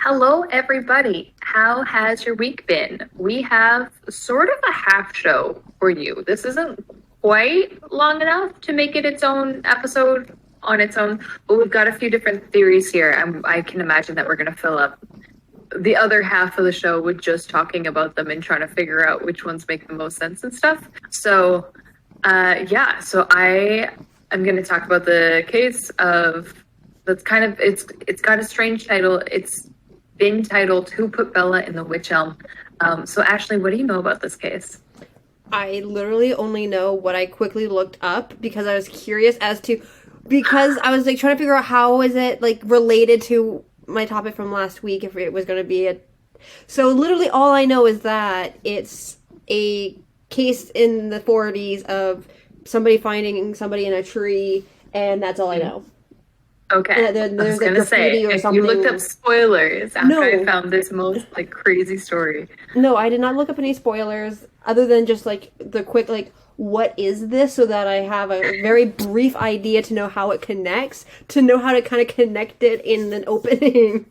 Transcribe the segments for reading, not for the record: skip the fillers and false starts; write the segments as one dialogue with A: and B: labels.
A: Hello, everybody. How has your week been? We have sort of a half show for you. This isn't quite long enough to make it its own episode on its own, but we've got a few different theories here. I can imagine that we're going to fill up the other half of the show with just talking about them and trying to figure out which ones make the most sense and stuff. So I am going to talk about the case of that's kind of it's got a strange title. It's been titled "Who Put Bella in the Witch Elm?" So Ashley, what do you know about this case?
B: I literally only know what I quickly looked up because I was curious because I was like trying to figure out how is it like related to my topic from last week if it was going to be a. So literally all I know is that it's a case in the 40s of somebody finding somebody in a tree, and that's all I know.
A: Okay, I was gonna say if you looked up spoilers after I found this most like crazy story.
B: No, I did not look up any spoilers other than just like the quick like what is this so that I have a very brief idea to know how it connects, to know how to kind of connect it in an opening.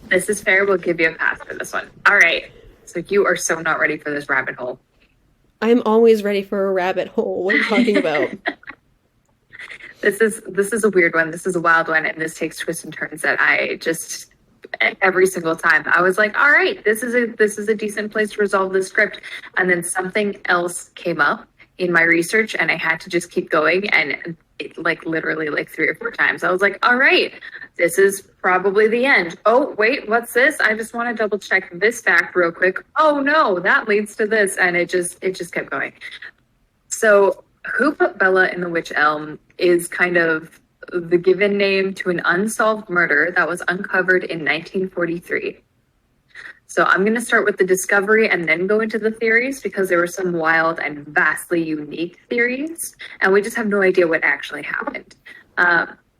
A: This is fair. We'll give you a pass for this one. All right. So you are so not ready for this rabbit hole.
B: I'm always ready for a rabbit hole. What are you talking about?
A: This is a weird one. This is a wild one, and this takes twists and turns that I just every single time I was like, all right, this is a decent place to resolve this script. And then something else came up in my research and I had to just keep going, and it like literally like 3 or 4 times. I was like, all right, this is probably the end. Oh, wait, what's this? I just want to double check this fact real quick. Oh no, that leads to this. And it just kept going. So Who Put Bella in the Witch Elm is kind of the given name to an unsolved murder that was uncovered in 1943. So I'm going to start with the discovery and then go into the theories because there were some wild and vastly unique theories, and we just have no idea what actually happened.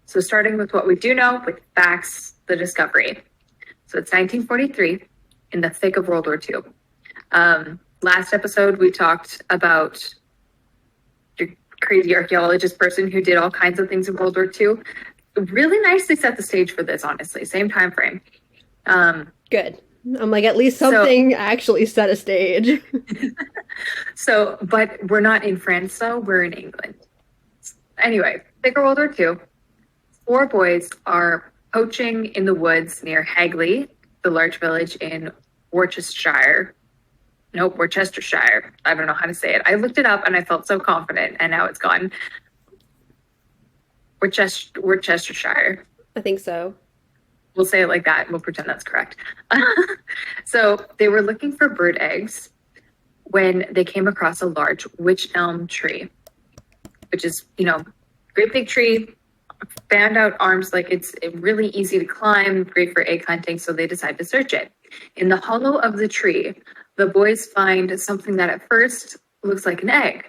A: So starting with what we do know, with facts, the discovery. So it's 1943 in the thick of World War II. Last episode, we talked about your crazy archaeologist person who did all kinds of things in World War II. Really nicely set the stage for this, honestly. Same time frame.
B: Good. I'm like, at least something actually set a stage.
A: But we're not in France, though. We're in England. Anyway, thicker World War II. 4 boys are poaching in the woods near Hagley, the large village in Worcestershire. Nope, Worcestershire. I don't know how to say it. I looked it up and I felt so confident, and now it's gone. Worcestershire.
B: I think so.
A: We'll say it like that. We'll pretend that's correct. So they were looking for bird eggs when they came across a large wych elm tree, which is, great big tree, fanned out arms, like it's really easy to climb, great for egg hunting. So they decide to search it. In the hollow of the tree, the boys find something that at first looks like an egg,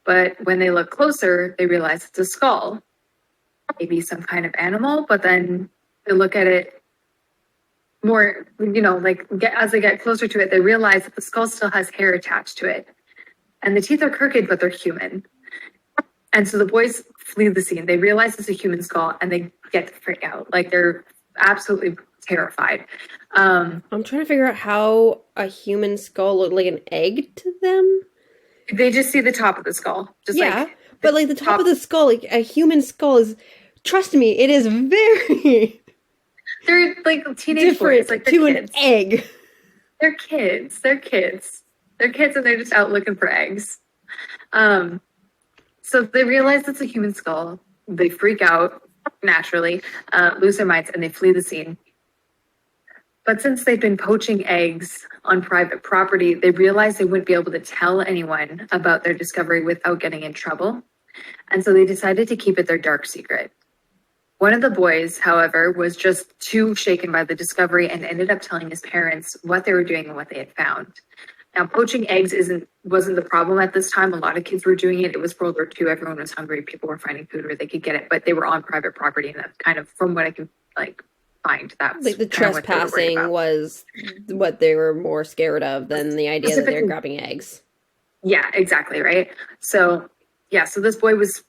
A: but when they look closer, they realize it's a skull, maybe some kind of animal, but then they look at it more, as they get closer to it, they realize that the skull still has hair attached to it. And the teeth are crooked, but they're human. And so the boys flee the scene. They realize it's a human skull and they get to freak out. Like they're absolutely terrified.
B: I'm trying to figure out how a human skull looked like an egg to them.
A: They just see the top of the skull.
B: But like the top of the skull, like a human skull is, trust me, it is very...
A: They're like teenage boys, like
B: to kids. An egg.
A: They're kids. They're kids, and they're just out looking for eggs. So they realize it's a human skull. They freak out naturally, lose their minds, and they flee the scene. But since they've been poaching eggs on private property, they realized they wouldn't be able to tell anyone about their discovery without getting in trouble. And so they decided to keep it their dark secret. One of the boys, however, was just too shaken by the discovery and ended up telling his parents what they were doing and what they had found. Now, poaching eggs wasn't the problem at this time. A lot of kids were doing it. It was World War II. Everyone was hungry. People were finding food where they could get it, but they were on private property, and that's kind of, from what I can find, that's
B: like the trespassing was what they were more scared of than the idea that they're grabbing eggs.
A: Yeah, exactly, right? So this boy was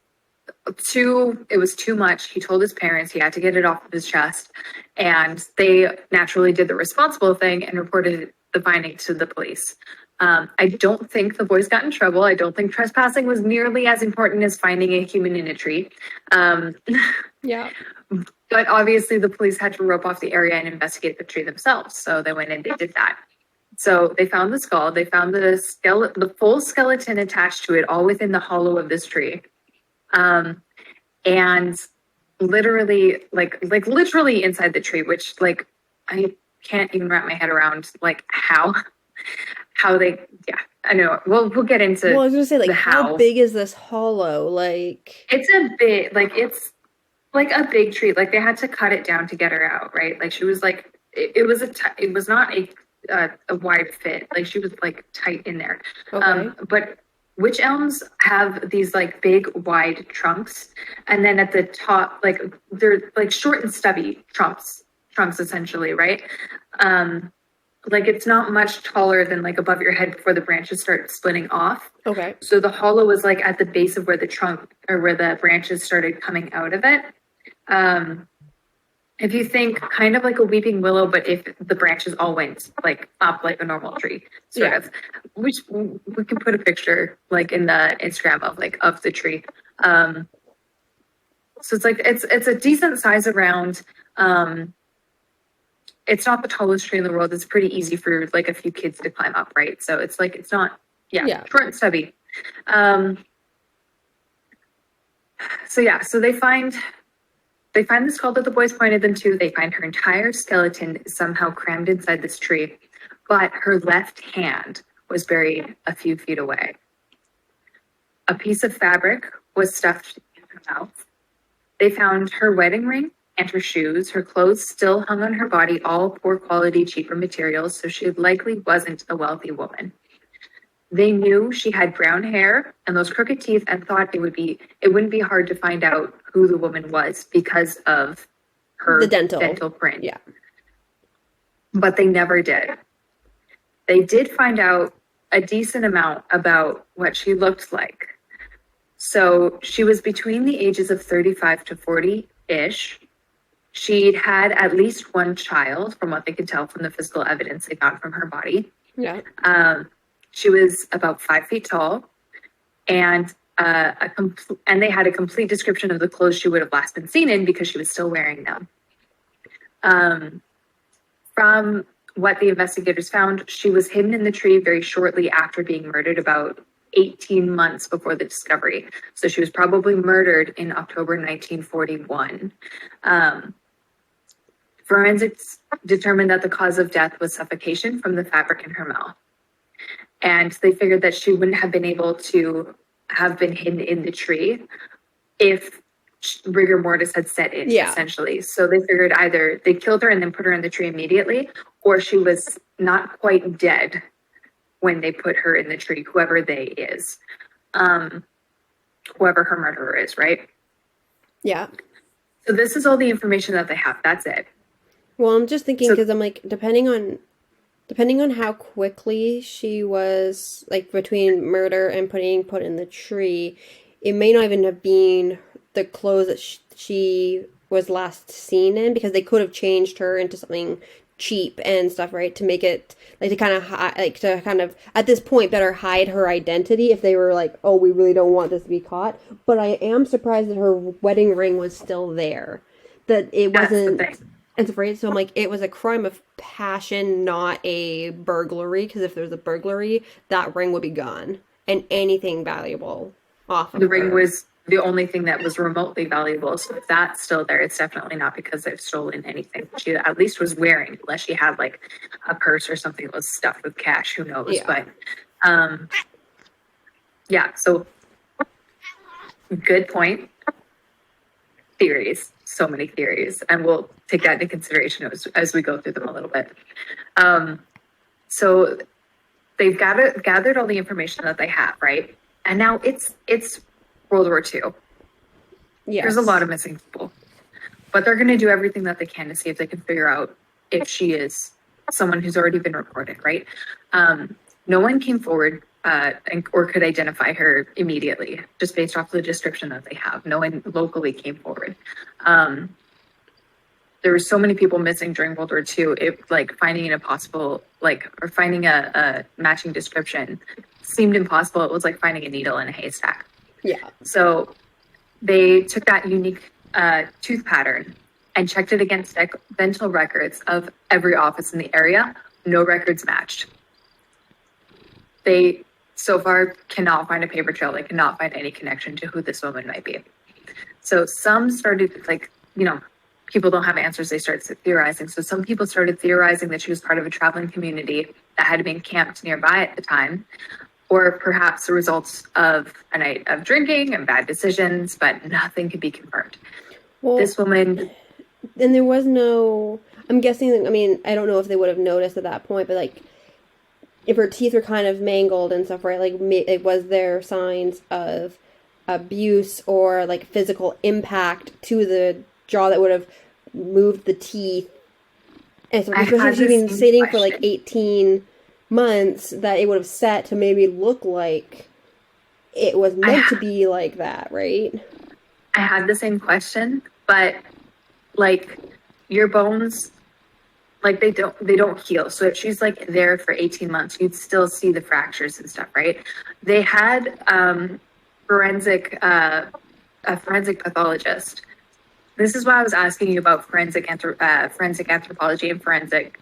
A: it was too much. He told his parents he had to get it off of his chest, and they naturally did the responsible thing and reported the findings to the police. I don't think the boys got in trouble. I don't think trespassing was nearly as important as finding a human in a tree.
B: Yeah.
A: But obviously the police had to rope off the area and investigate the tree themselves. So they went and they did that. So they found the skull, they found the full skeleton attached to it, all within the hollow of this tree. And literally, like literally inside the tree, which like I can't even wrap my head around like how they, yeah, I know. We'll get into.
B: Well, I was gonna say, like,
A: the
B: how big is this hollow? Like,
A: it's a bit like it's like a big tree. Like they had to cut it down to get her out, right? Like she was like it was not a wide fit. Like she was like tight in there.
B: okay.
A: But witch elms have these like big wide trunks, and then at the top, like they're like short and stubby trunks essentially, right? Like it's not much taller than like above your head before the branches start splitting off.
B: Okay.
A: So the hollow was like at the base of where the trunk or where the branches started coming out of it. If you think kind of like a weeping willow, but if the branches all went like up like a normal tree, sort
B: Yeah.
A: of, which we can put a picture like in the Instagram of the tree. So it's like it's a decent size around. It's not the tallest tree in the world. It's pretty easy for like a few kids to climb up, right? So it's like it's not,
B: Yeah.
A: short and stubby. So they find the skull that the boys pointed them to. They find her entire skeleton somehow crammed inside this tree, but her left hand was buried a few feet away. A piece of fabric was stuffed in her mouth. They found her wedding ring and her shoes. Her clothes still hung on her body, all poor quality, cheaper materials, so she likely wasn't a wealthy woman. They knew she had brown hair and those crooked teeth and thought it wouldn't be hard to find out who the woman was because of her
B: The dental
A: print.
B: Yeah.
A: But they never did. They did find out a decent amount about what she looked like. So she was between the ages of 35 to 40-ish. She'd had at least one child, from what they could tell from the physical evidence they got from her body.
B: Yeah.
A: She was about 5 feet tall, and and they had a complete description of the clothes she would have last been seen in because she was still wearing them. From what the investigators found, she was hidden in the tree very shortly after being murdered, about 18 months before the discovery. So she was probably murdered in October 1941. Forensics determined that the cause of death was suffocation from the fabric in her mouth. And they figured that she wouldn't have been able to have been hidden in the tree if rigor mortis had set in, essentially. So they figured either they killed her and then put her in the tree immediately, or she was not quite dead when they put her in the tree, whoever they is, whoever her murderer is, right?
B: Yeah.
A: So this is all the information that they have. That's it.
B: Well, I'm just thinking because I'm like, depending on how quickly she was, like between murder and put in the tree, it may not even have been the clothes that she was last seen in, because they could have changed her into something cheap and stuff, right? To make it like to kind of at this point better hide her identity if they were like, oh, we really don't want this to be caught. But I am surprised that her wedding ring was still there, that it wasn't. It's afraid. So I'm like, it was a crime of passion, not a burglary. Because if there was a burglary, that ring would be gone, and anything valuable off of
A: the ring
B: her.
A: Was the only thing that was remotely valuable. So if that's still there, it's definitely not because they've stolen anything. She at least was wearing, unless she had like a purse or something that was stuffed with cash. Who knows?
B: Yeah.
A: But yeah. So good point. Theories, so many theories, and we'll take that into consideration as we go through them a little bit. So they've gathered all the information that they have, right? And now it's World War II.
B: Yes.
A: There's a lot of missing people, but they're going to do everything that they can to see if they can figure out if she is someone who's already been reported, right? No one came forward or could identify her immediately, just based off the description that they have. No one locally came forward. There were so many people missing during World War II. It like finding a possible or finding a matching description seemed impossible. It was like finding a needle in a haystack.
B: Yeah.
A: So they took that unique tooth pattern and checked it against dental records of every office in the area. No records matched. They so far cannot find a paper trail. They cannot find any connection to who this woman might be. So some started people don't have answers. They start theorizing. So some people started theorizing that she was part of a traveling community that had been camped nearby at the time, or perhaps the results of a night of drinking and bad decisions, but nothing could be confirmed.
B: Well,
A: This woman,
B: and there was no, I'm guessing, I mean, I don't know if they would have noticed at that point, but like, if her teeth were kind of mangled and stuff, right? Like, was there signs of abuse or like physical impact to the jaw that would have moved the teeth? And so, especially if she's been sitting for like 18 months, that it would have set to maybe look like it was meant to be like that, right?
A: I had the same question, but like your bones, like they don't heal. So if she's like there for 18 months, you'd still see the fractures and stuff, right? They had a forensic pathologist. This is why I was asking you about forensic anthropology and forensic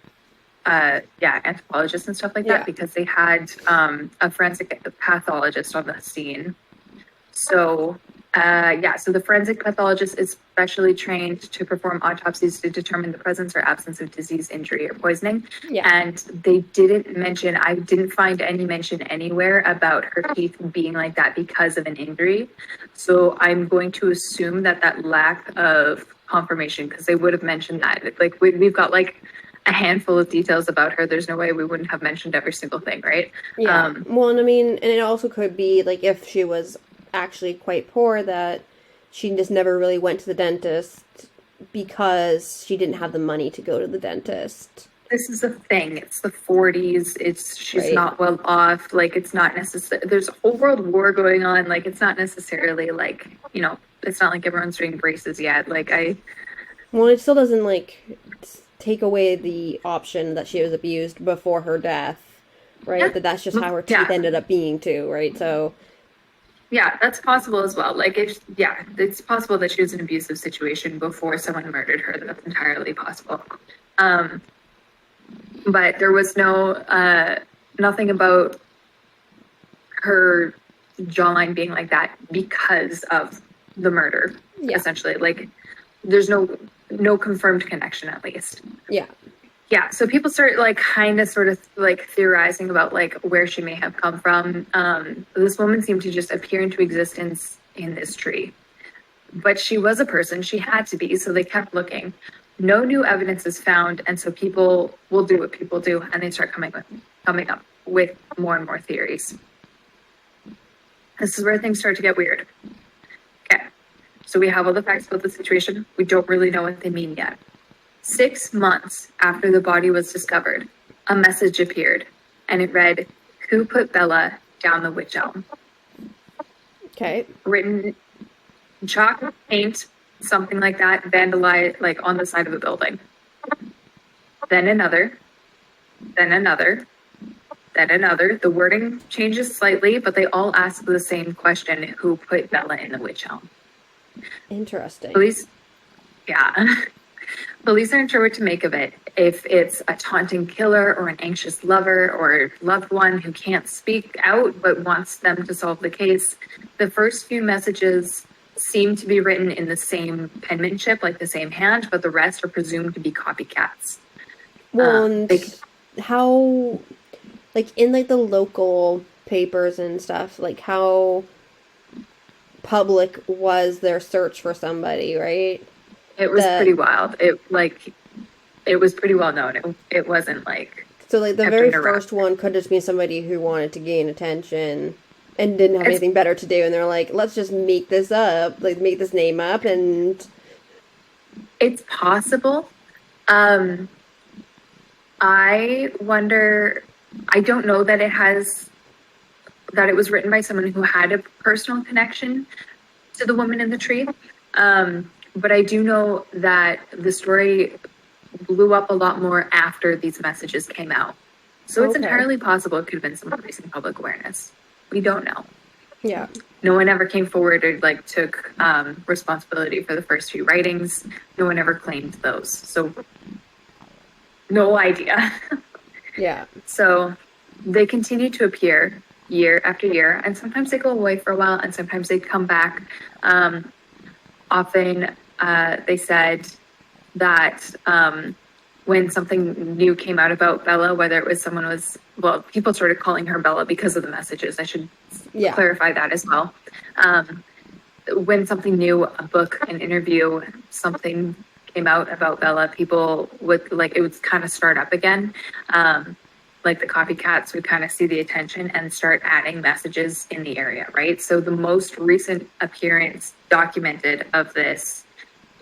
A: anthropologists and stuff like that, because they had a forensic pathologist on the scene. So so the forensic pathologist is specially trained to perform autopsies to determine the presence or absence of disease, injury, or poisoning.
B: Yeah.
A: And they didn't mention, I didn't find any mention anywhere about her teeth being like that because of an injury. So I'm going to assume that lack of confirmation, because they would have mentioned that. Like we've got like a handful of details about her. There's no way we wouldn't have mentioned every single thing, right?
B: Yeah. Well, and I mean, and it also could be like if she was actually quite poor, that she just never really went to the dentist because she didn't have the money to go to the dentist.
A: This is the thing. It's the 40s. She's
B: Right.
A: not well off. Like it's not necessary. There's a whole world war going on. Like it's not necessarily like, it's not like everyone's doing braces yet.
B: Well, it still doesn't like take away the option that she was abused before her death, right?
A: Yeah.
B: That's just how her teeth ended up being too, right? So
A: yeah, that's possible as well. It's possible that she was in an abusive situation before someone murdered her. That's entirely possible. But there was nothing about her jawline being like that because of the murder, essentially. Like, there's no confirmed connection, at least.
B: Yeah.
A: Yeah, so people start sort of theorizing about where she may have come from. This woman seemed to just appear into existence in this tree. But she was a person, she had to be, so they kept looking. No new evidence is found, and so people will do what people do, and they start coming up with more and more theories. This is where things start to get weird. Okay, so we have all the facts about the situation. We don't really know what they mean yet. 6 months after the body was discovered, a message appeared, and it read, "Who put Bella down the witch elm?"
B: Okay.
A: Written in chalk, paint, something like that, vandalized on the side of a building. Then another, then another, then another. The wording changes slightly, but they all ask the same question: who put Bella in the witch elm?
B: Interesting.
A: Police aren't sure what to make of it. If it's a taunting killer or an anxious lover or loved one who can't speak out but wants them to solve the case. The first few messages seem to be written in the same penmanship, like the same hand, but the rest are presumed to be copycats.
B: Well, and how, in the local papers and stuff, how public was their search for somebody, right?
A: It was pretty wild. It was pretty well known. It wasn't
B: so the very first one could just be somebody who wanted to gain attention and didn't have anything better to do, and they're like, let's just make this up, make this name up, and
A: it's possible. I wonder. I don't know that it has that it was written by someone who had a personal connection to the woman in the tree. But I do know that the story blew up a lot more after these messages came out. So it's
B: Okay.
A: entirely possible it could have been some recent public awareness. We don't know.
B: Yeah.
A: No one ever came forward or like took responsibility for the first few writings. No one ever claimed those. So no idea.
B: Yeah.
A: So they continue to appear year after year, and sometimes they go away for a while, and sometimes they come back. Often they said that when something new came out about Bella, whether it was someone was, well, people started calling her Bella because of the messages. I should
B: Yeah.
A: clarify that as well. When something new, a book, an interview, something came out about Bella, people would like, it would kind of start up again. Like the copycats would kind of see the attention and start adding messages in the area, right? So the most recent appearance documented of this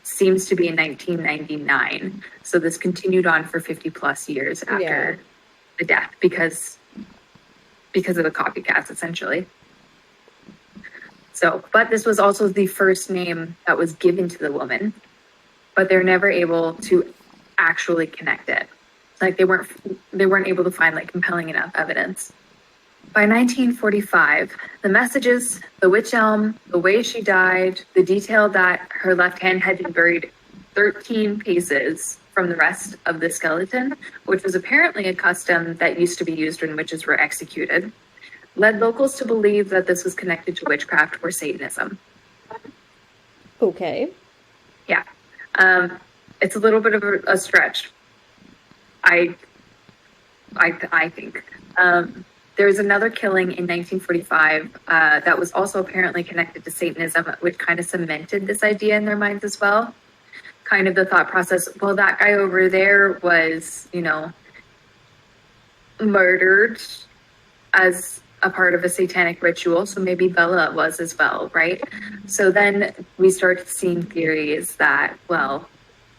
A: seems to be in 1999. So this continued on for 50 plus years after the death because of the copycats, essentially. So, but this was also the first name that was given to the woman, but they're never able to actually connect it. Like they weren't able to find like compelling enough evidence. By 1945, the messages, the witch elm, the way she died, the detail that her left hand had been buried 13 paces from the rest of the skeleton, which was apparently a custom that used to be used when witches were executed, led locals to believe that this was connected to witchcraft or Satanism.
B: Okay.
A: Yeah. It's a little bit of a stretch. I think. There was another killing in 1945 that was also apparently connected to Satanism, which kind of cemented this idea in their minds as well. Kind of the thought process, well, that guy over there was, murdered as a part of a satanic ritual, so maybe Bella was as well, right? So then we started seeing theories that, well,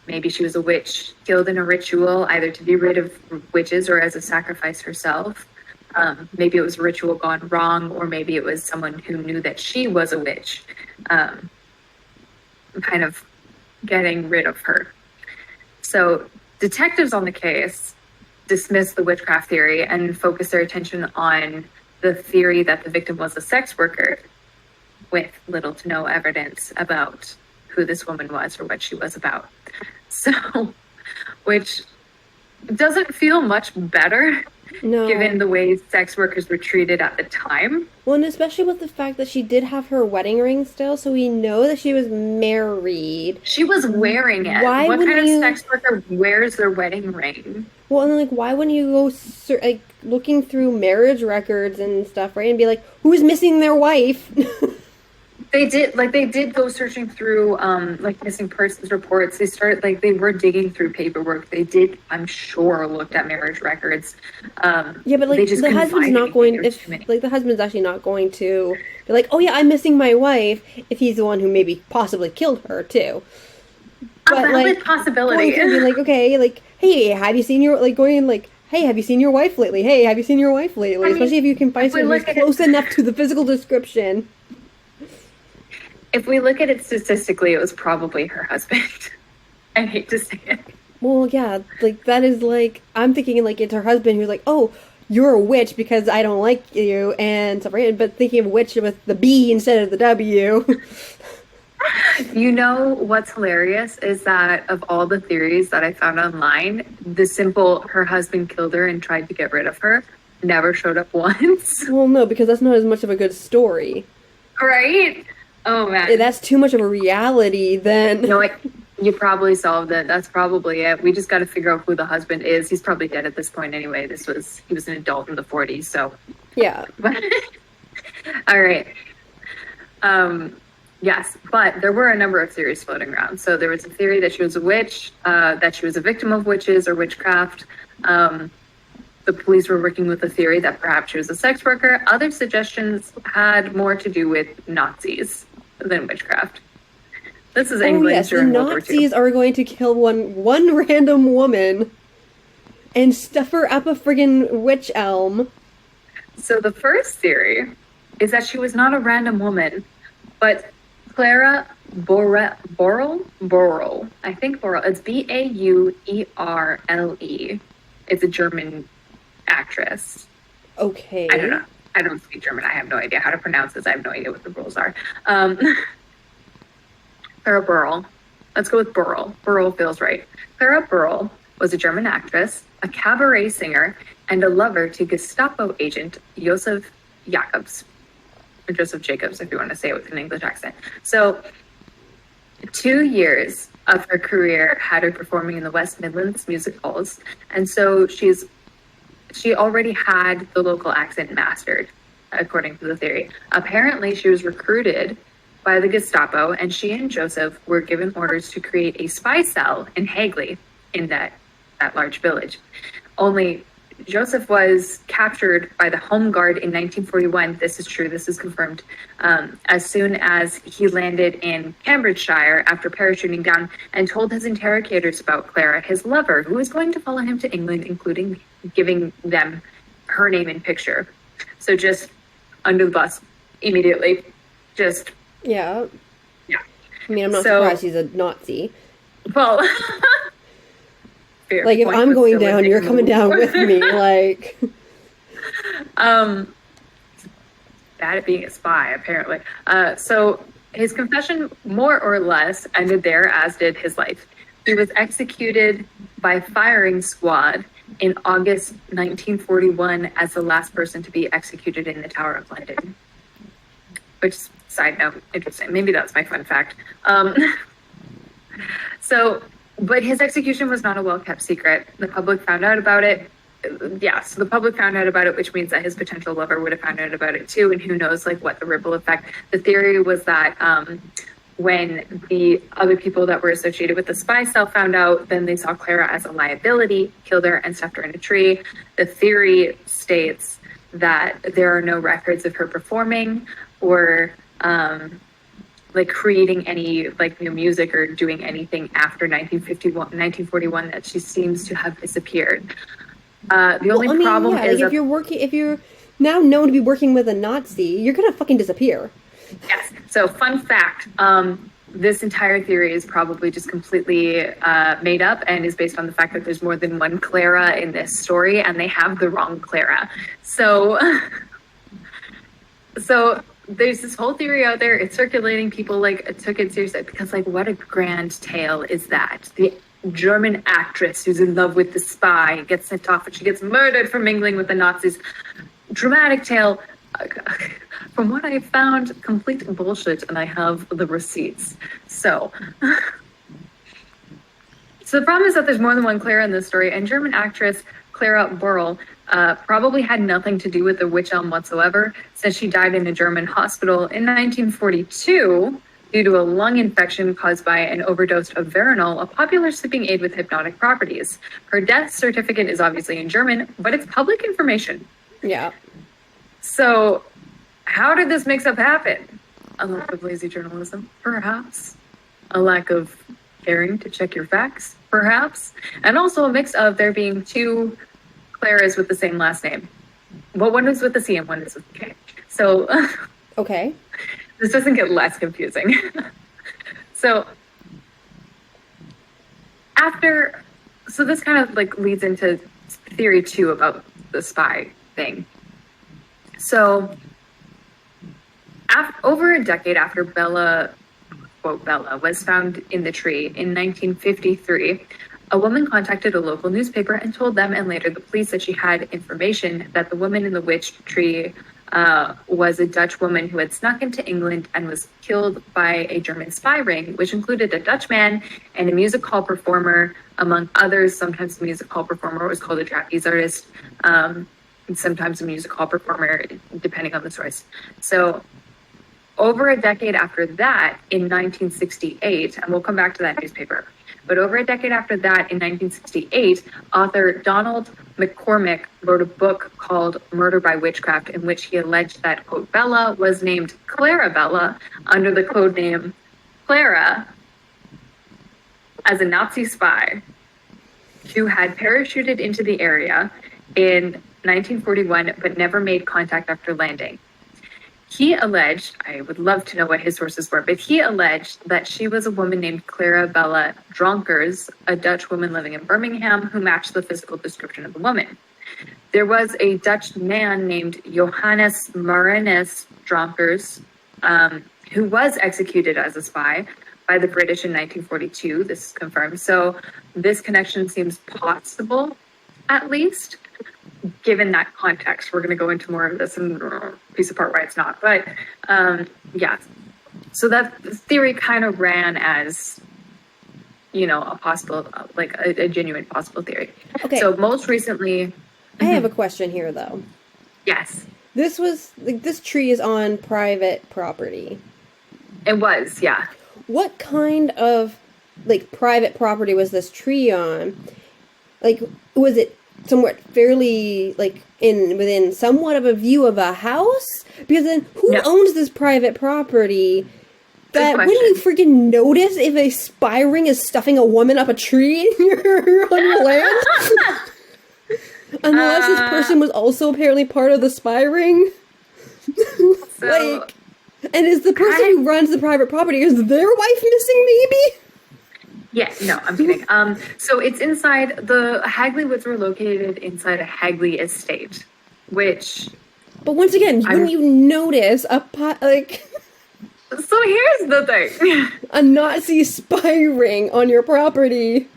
A: maybe she was a witch killed in a ritual, either to be rid of witches or as a sacrifice herself. Maybe it was a ritual gone wrong, or maybe it was someone who knew that she was a witch, kind of getting rid of her. So detectives on the case dismissed the witchcraft theory and focused their attention on the theory that the victim was a sex worker, with little to no evidence about who this woman was or what she was about. So, which doesn't feel much better
B: No.
A: given the way sex workers were treated at the time.
B: Well, and especially with the fact that she did have her wedding ring still, so we know that she was married.
A: She was wearing it.
B: Why
A: what
B: would
A: kind
B: you-
A: of sex worker wears their wedding ring?
B: Well, and like, why wouldn't you go like looking through marriage records and stuff, right, and be like, who's missing their wife?
A: They did go searching through like missing persons reports. They were digging through paperwork. They did, I'm sure, looked at marriage records.
B: Yeah, but like
A: they just
B: the
A: couldn't
B: husband's
A: find
B: not
A: anything.
B: going
A: There was
B: if
A: too many.
B: like the husband's actually not going to be like, oh yeah, I'm missing my wife if he's the one who maybe possibly killed her too.
A: A valid possibility.
B: Going through and being like, okay, like, hey, have you seen your hey, have you seen your wife lately? Hey, have you seen your wife lately?
A: I mean,
B: Especially if you can find
A: if we
B: someone who's
A: look at it-
B: close enough to the physical description.
A: If we look at it statistically, it was probably her husband. I hate to say it.
B: Well, yeah, like that is like I'm thinking like it's her husband who's like, oh, you're a witch because I don't like you and stuff, right? But thinking of witch with the B instead of the W.
A: You know what's hilarious is that of all the theories that I found online, the simple her husband killed her and tried to get rid of her never showed up once.
B: Well, no, because that's not as much of a good story.
A: Right? Oh man.
B: That's too much of a reality then.
A: You know what? You probably solved it. That's probably it. We just got to figure out who the husband is. He's probably dead at this point anyway. He was an adult in the 40s, so.
B: Yeah.
A: All right. Yes, but there were a number of theories floating around. So there was a theory that she was a witch, that she was a victim of witches or witchcraft. The police were working with the theory that perhaps she was a sex worker. Other suggestions had more to do with Nazis than witchcraft. This is
B: Oh
A: England
B: yes, the
A: during World War II.
B: Nazis are going to kill one random woman and stuff her up a friggin' witch elm.
A: So the first theory is that she was not a random woman, but Clara Borel. I think Borel. It's Bauerle. It's a German actress.
B: Okay.
A: I don't know. I don't speak German. I have no idea how to pronounce this. I have no idea what the rules are. Clara Burl. Let's go with Burl. Burl feels right. Clara Burl was a German actress, a cabaret singer, and a lover to Gestapo agent Joseph Jacobs. Or Joseph Jacobs, if you want to say it with an English accent. So, 2 years of her career had her performing in the West Midlands music halls. And so she already had the local accent mastered, according to the theory. Apparently, she was recruited by the Gestapo, and she and Joseph were given orders to create a spy cell in Hagley, in that large village. Only Joseph was captured by the Home Guard in 1941. This is true. This is confirmed. As soon as he landed in Cambridgeshire after parachuting down, and told his interrogators about Clara, his lover, who was going to follow him to England, including giving them her name and picture. So just under the bus immediately. Just
B: Yeah.
A: yeah.
B: I mean, I'm not surprised he's a Nazi.
A: Well,
B: like if I'm going down, you're coming down with me. Like,
A: bad at being a spy, apparently. So his confession, more or less, ended there, as did his life. He was executed by firing squad in August 1941 as the last person to be executed in the Tower of London. Which, side note, interesting. Maybe that's my fun fact. But his execution was not a well-kept secret. The public found out about it. So the public found out about it, which means that his potential lover would have found out about it too, and who knows, like, what the ripple effect. The theory was that when the other people that were associated with the spy cell found out, then they saw Clara as a liability, killed her, and stuffed her in a tree. The theory states that there are no records of her performing or like creating any like new music or doing anything after 1941, that she seems to have disappeared. The only problem is
B: like if you're now known to be working with a Nazi, you're gonna fucking disappear.
A: Yes. So fun fact, this entire theory is probably just completely made up and is based on the fact that there's more than one Clara in this story, and they have the wrong Clara. So there's this whole theory out there. It's circulating. People like took it seriously because, like, what a grand tale is that? The German actress who's in love with the spy gets sent off and she gets murdered for mingling with the Nazis. Dramatic tale. From what I found, complete bullshit, and I have the receipts. So the problem is that there's more than one Clara in this story, and German actress Clara Burl probably had nothing to do with the witch elm whatsoever, since she died in a German hospital in 1942 due to a lung infection caused by an overdose of Veronal, a popular sleeping aid with hypnotic properties. Her death certificate is obviously in German, but it's public information.
B: Yeah.
A: So how did this mix-up happen? A lack of lazy journalism, perhaps. A lack of caring to check your facts, perhaps. And also a mix of there being two Claras with the same last name. Well, one is with the C and one is with the K. So
B: okay.
A: This doesn't get less confusing. So this kind of like leads into theory 2 about the spy thing. So over a decade after Bella, quote, Bella, was found in the tree in 1953, a woman contacted a local newspaper and told them and later the police that she had information that the woman in the witch tree was a Dutch woman who had snuck into England and was killed by a German spy ring, which included a Dutch man and a music hall performer, among others. Sometimes the music hall performer was called a trapeze artist, and sometimes a music hall performer, depending on the source. So over a decade after that, in 1968, and we'll come back to that newspaper, but over a decade after that, in 1968, author Donald McCormick wrote a book called Murder by Witchcraft, in which he alleged that, quote, Bella was named Clarabella under the code name Clara as a Nazi spy who had parachuted into the area in 1941 but never made contact after landing. He alleged, I would love to know what his sources were, but he alleged that she was a woman named Clara Bella Dronkers, a Dutch woman living in Birmingham who matched the physical description of the woman. There was a Dutch man named Johannes Marinus Dronkers, who was executed as a spy by the British in 1942. This is confirmed. So this connection seems possible, at least, given that context. We're going to go into more of this and piece apart why it's not. But yeah, so that theory kind of ran as, you know, a possible, like a genuine possible theory.
B: Okay.
A: So most recently,
B: I have a question here, though.
A: yes,
B: This was, like, this tree is on private property.
A: it was, yeah.
B: What kind of, like, private property was this tree on? Like, was it somewhat fairly, like, within somewhat of a view of a house? Because then, who
A: No.
B: owns this private property? That
A: Good
B: wouldn't you freaking notice if a spy ring is stuffing a woman up a tree on your land? Unless this person was also apparently part of the spy ring.
A: So,
B: Like, and is the person who runs the private property, is their wife missing maybe?
A: yeah, no, I'm kidding. So it's inside, the Hagley Woods were located inside a Hagley estate, which,
B: But once again, when you notice like
A: so here's the thing.
B: a Nazi spy ring on your property.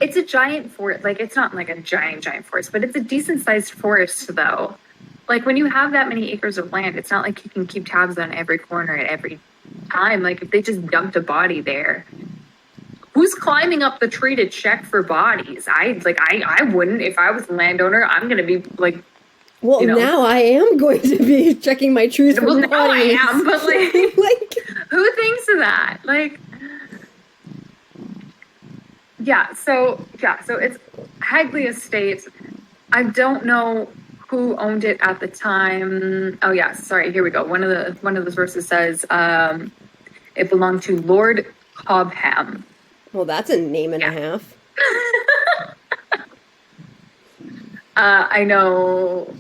A: It's a giant forest, like it's not like a giant forest, but it's a decent sized forest though. Like when you have that many acres of land, it's not like you can keep tabs on every corner at every time. Like if they just dumped a body there, who's climbing up the tree to check for bodies? I wouldn't. If I was a landowner, I'm gonna be like,
B: Well,
A: you know.
B: now I am going to be checking my trees for
A: well,
B: bodies.
A: now I am, but like,
B: Like,
A: who thinks of that? Like, so it's Hagley Estate. I don't know who owned it at the time. Oh yeah, sorry, here we go. One of the sources says it belonged to Lord Cobham.
B: well, that's a name and a half.
A: I know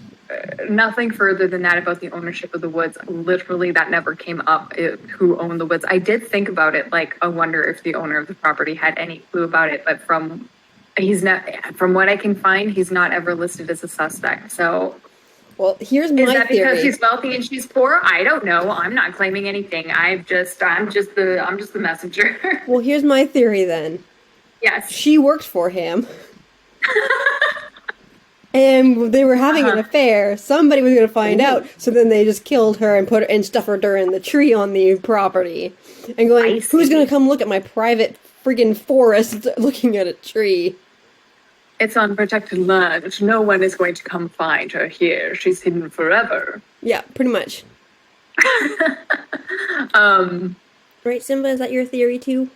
A: nothing further than that about the ownership of the woods. Literally, that never came up, who owned the woods. I did think about it, like, I wonder if the owner of the property had any clue about it, but from what I can find, he's not ever listed as a suspect. So
B: Well, here's
A: is
B: my
A: that because
B: theory.
A: she's wealthy and she's poor? I don't know. I'm not claiming anything. I'm just the messenger.
B: Well, here's my theory then.
A: Yes.
B: She worked for him. And they were having an affair. Somebody was going to find out, so then they just killed her and put her and stuffed her in the tree on the property. And going,
A: I
B: who's
A: see.
B: going to come look at my private friggin' forest looking at a tree?
A: It's on protected land. No one is going to come find her here. She's hidden forever.
B: Yeah, pretty much. Right, Simba? Is that your theory too?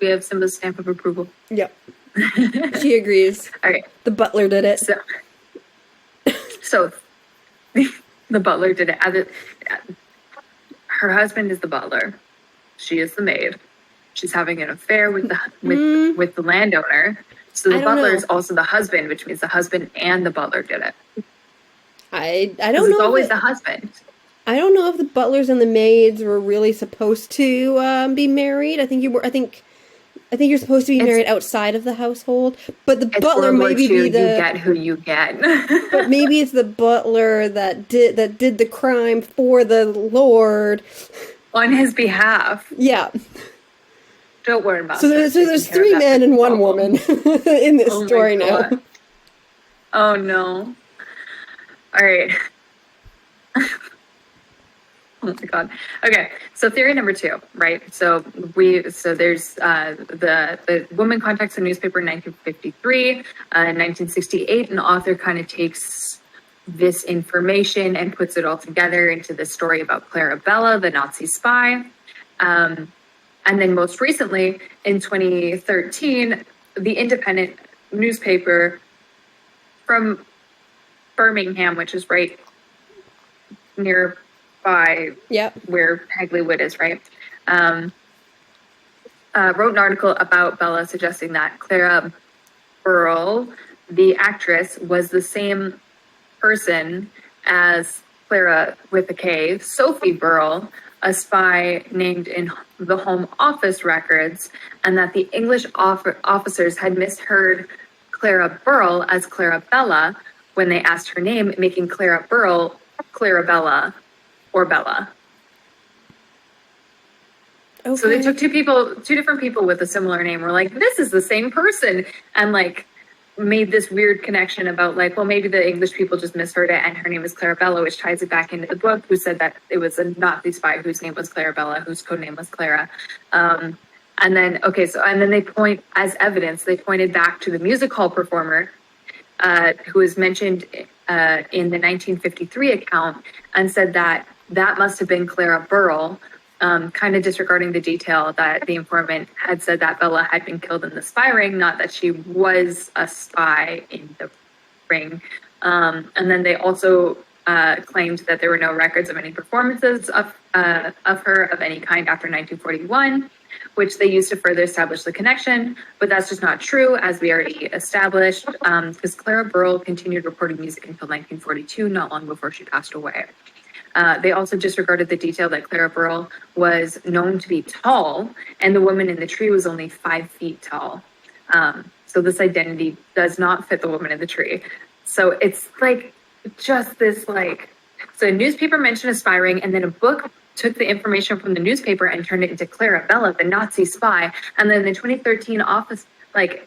A: We have Simba's stamp of approval.
B: Yep. She agrees.
A: All right.
B: The butler did it.
A: So the butler did it. Her husband is the butler. She is the maid. She's having an affair with the landowner. So
B: I
A: the
B: don't
A: butler
B: know.
A: is also the husband, which means the husband and the butler did it.
B: I
A: 'Cause
B: don't
A: it's
B: know.
A: always
B: If
A: the husband.
B: I don't know if the butlers and the maids were really supposed to be married. I think you're supposed to be married outside of the household. But the
A: It's
B: butler
A: World War
B: maybe
A: II,
B: be
A: you
B: the.
A: get who you get.
B: But maybe it's the butler that did the crime for the Lord.
A: On his behalf.
B: Yeah.
A: Don't worry about
B: So there's three men and one woman in this
A: Oh my
B: story now.
A: God. Oh no. All right. Oh my God. Okay. So theory number 2, right? So there's the woman contacts a newspaper in 1953, 1968, an author kind of takes this information and puts it all together into this story about Clara Bella, the Nazi spy. And then most recently, in 2013, the Independent newspaper from Birmingham, which is right nearby
B: Yep.
A: where Hagley Wood is, right? Wrote an article about Bella suggesting that Clara Burrell, the actress, was the same person as Clara with a K, Sophie Burrell, a spy named in the Home Office records, and that the English officers had misheard Clara Burrell as Clarabella when they asked her name, making Clara Burrell Clarabella or Bella.
B: Okay.
A: So they took two different people with a similar name, were like, this is the same person, and like made this weird connection about like, well, maybe the English people just misheard it and her name is Clarabella, which ties it back into the book, who said that it was a Nazi spy whose name was Clarabella, whose code name was Clara. And then they point, as evidence, they pointed back to the music hall performer who is mentioned in the 1953 account, and said that must have been Clara Burrell, kind of disregarding the detail that the informant had said that Bella had been killed in the spy ring, not that she was a spy in the ring. And then they also claimed that there were no records of any performances of her of any kind after 1941, which they used to further establish the connection. But that's just not true, as we already established, because Clara Burrell continued recording music until 1942, not long before she passed away. They also disregarded the detail that Clara Burrell was known to be tall, and the woman in the tree was only 5 feet tall. So this identity does not fit the woman in the tree. So it's like just this like, so a newspaper mentioned a spy ring, and then a book took the information from the newspaper and turned it into Clarabella, the Nazi spy. And then the 2013 office, like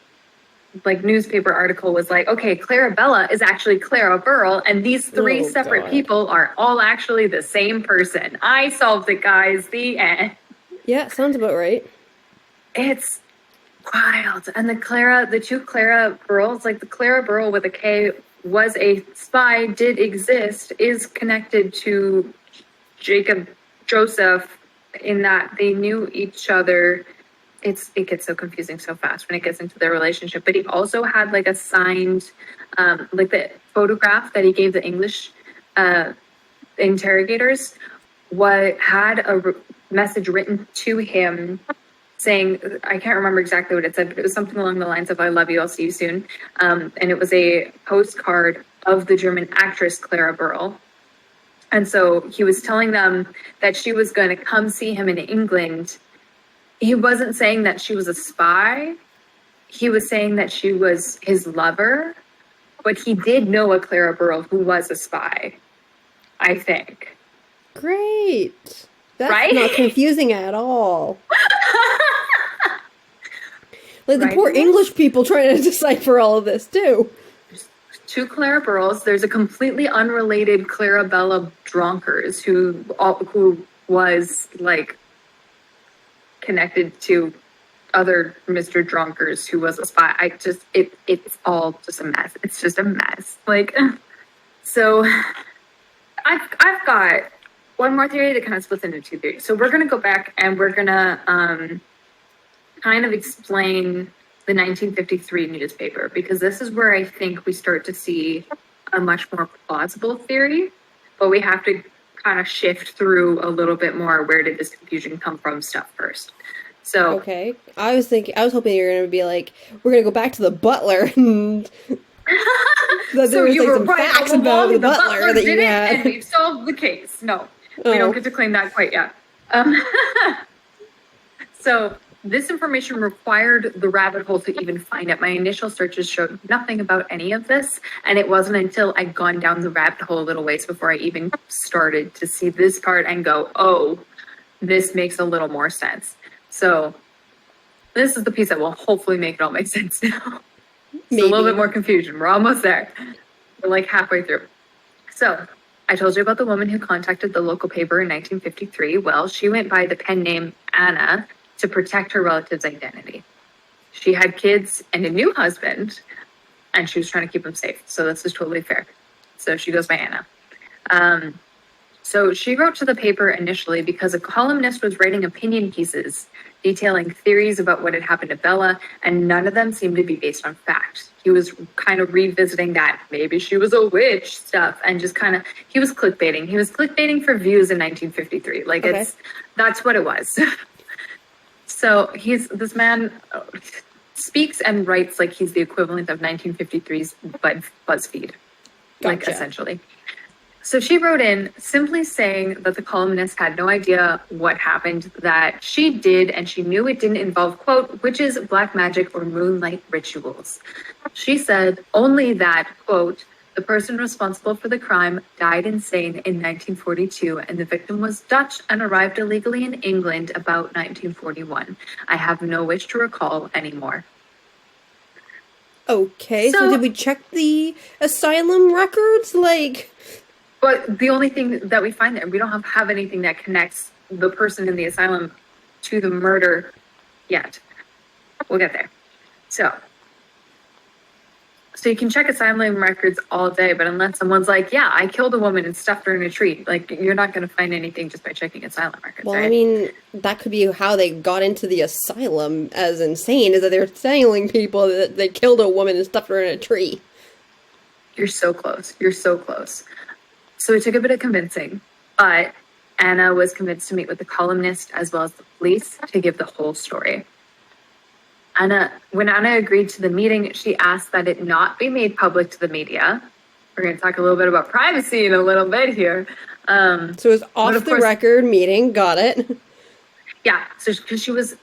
A: newspaper article was like, okay, Clarabella is actually Clara Burrell, and these three separate people are all actually the same person. I solved it, guys. The end.
B: Yeah, sounds about right.
A: It's wild. And the two Clara Burrells, like the Clara Burrell with a K was a spy, did exist, is connected to Jacob Joseph in that they knew each other. It gets so confusing so fast when it gets into their relationship. But he also had like a signed, like the photograph that he gave the English interrogators, had a message written to him saying, I can't remember exactly what it said, but it was something along the lines of, I love you, I'll see you soon. And it was a postcard of the German actress Clara Burrell. And so he was telling them that she was going to come see him in England. He wasn't saying that she was a spy. He was saying that she was his lover, but he did know a Clara Burrell who was a spy, I think.
B: Great. That's
A: right?
B: Not confusing at all. Like the
A: right?
B: poor English people trying to decipher all of this too.
A: Two Clara Burrells. There's a completely unrelated Clarabella Dronkers who was like connected to other Mr. Dronkers who was a spy. It's all just a mess. It's just a mess. Like, so I've got one more theory that kind of splits into two theories. So we're going to go back and we're going to kind of explain the 1953 newspaper, because this is where I think we start to see a much more plausible theory, but we have to kind of shift through a little bit more, where did this confusion come from stuff first. So
B: okay, I was hoping you were going to be like, we're going to go back to the butler and
A: so you were right
B: facts
A: all
B: about
A: along,
B: the
A: the
B: butler that
A: did
B: you
A: it,
B: had.
A: and we've solved the case. No, we don't get to claim that quite yet. So this information required the rabbit hole to even find it. My initial searches showed nothing about any of this, and it wasn't until I'd gone down the rabbit hole a little ways before I even started to see this part and go, oh, this makes a little more sense. So this is the piece that will hopefully make it all make sense now. It's a little bit more confusion. We're almost there. We're like halfway through. So I told you about the woman who contacted the local paper in 1953. Well, she went by the pen name Anna to protect her relative's identity. She had kids and a new husband, and she was trying to keep them safe. So this is totally fair. So she goes by Anna. So she wrote to the paper initially because a columnist was writing opinion pieces detailing theories about what had happened to Bella, and none of them seemed to be based on fact. He was kind of revisiting that maybe she was a witch stuff, and just kind of, he was clickbaiting. He was clickbaiting for views in 1953. Like,
B: okay.
A: That's what it was. So this man speaks and writes like he's the equivalent of 1953's BuzzFeed, like
B: Gotcha.
A: essentially. So she wrote in simply saying that the columnist had no idea what happened, that she did, and she knew it didn't involve, quote, witches, black magic, or moonlight rituals. She said only that, quote, the person responsible for the crime died insane in 1942, and the victim was Dutch and arrived illegally in England about 1941. I have no wish to recall anymore.
B: Okay, so did we check the asylum records?
A: But the only thing that we find there, we don't have anything that connects the person in the asylum to the murder yet. We'll get there. So you can check asylum records all day, but unless someone's like, yeah, I killed a woman and stuffed her in a tree, you're not going to find anything just by checking asylum records.
B: Well,
A: right?
B: I mean, that could be how they got into the asylum as insane, is that they're telling people that they killed a woman and stuffed her in a tree.
A: You're so close. You're so close. So it took a bit of convincing, but Anna was convinced to meet with the columnist as well as the police to give the whole story. When Anna agreed to the meeting, she asked that it not be made public to the media. We're going to talk a little bit about privacy in a little bit here.
B: So it was off the record meeting, got it.
A: Yeah, so because she was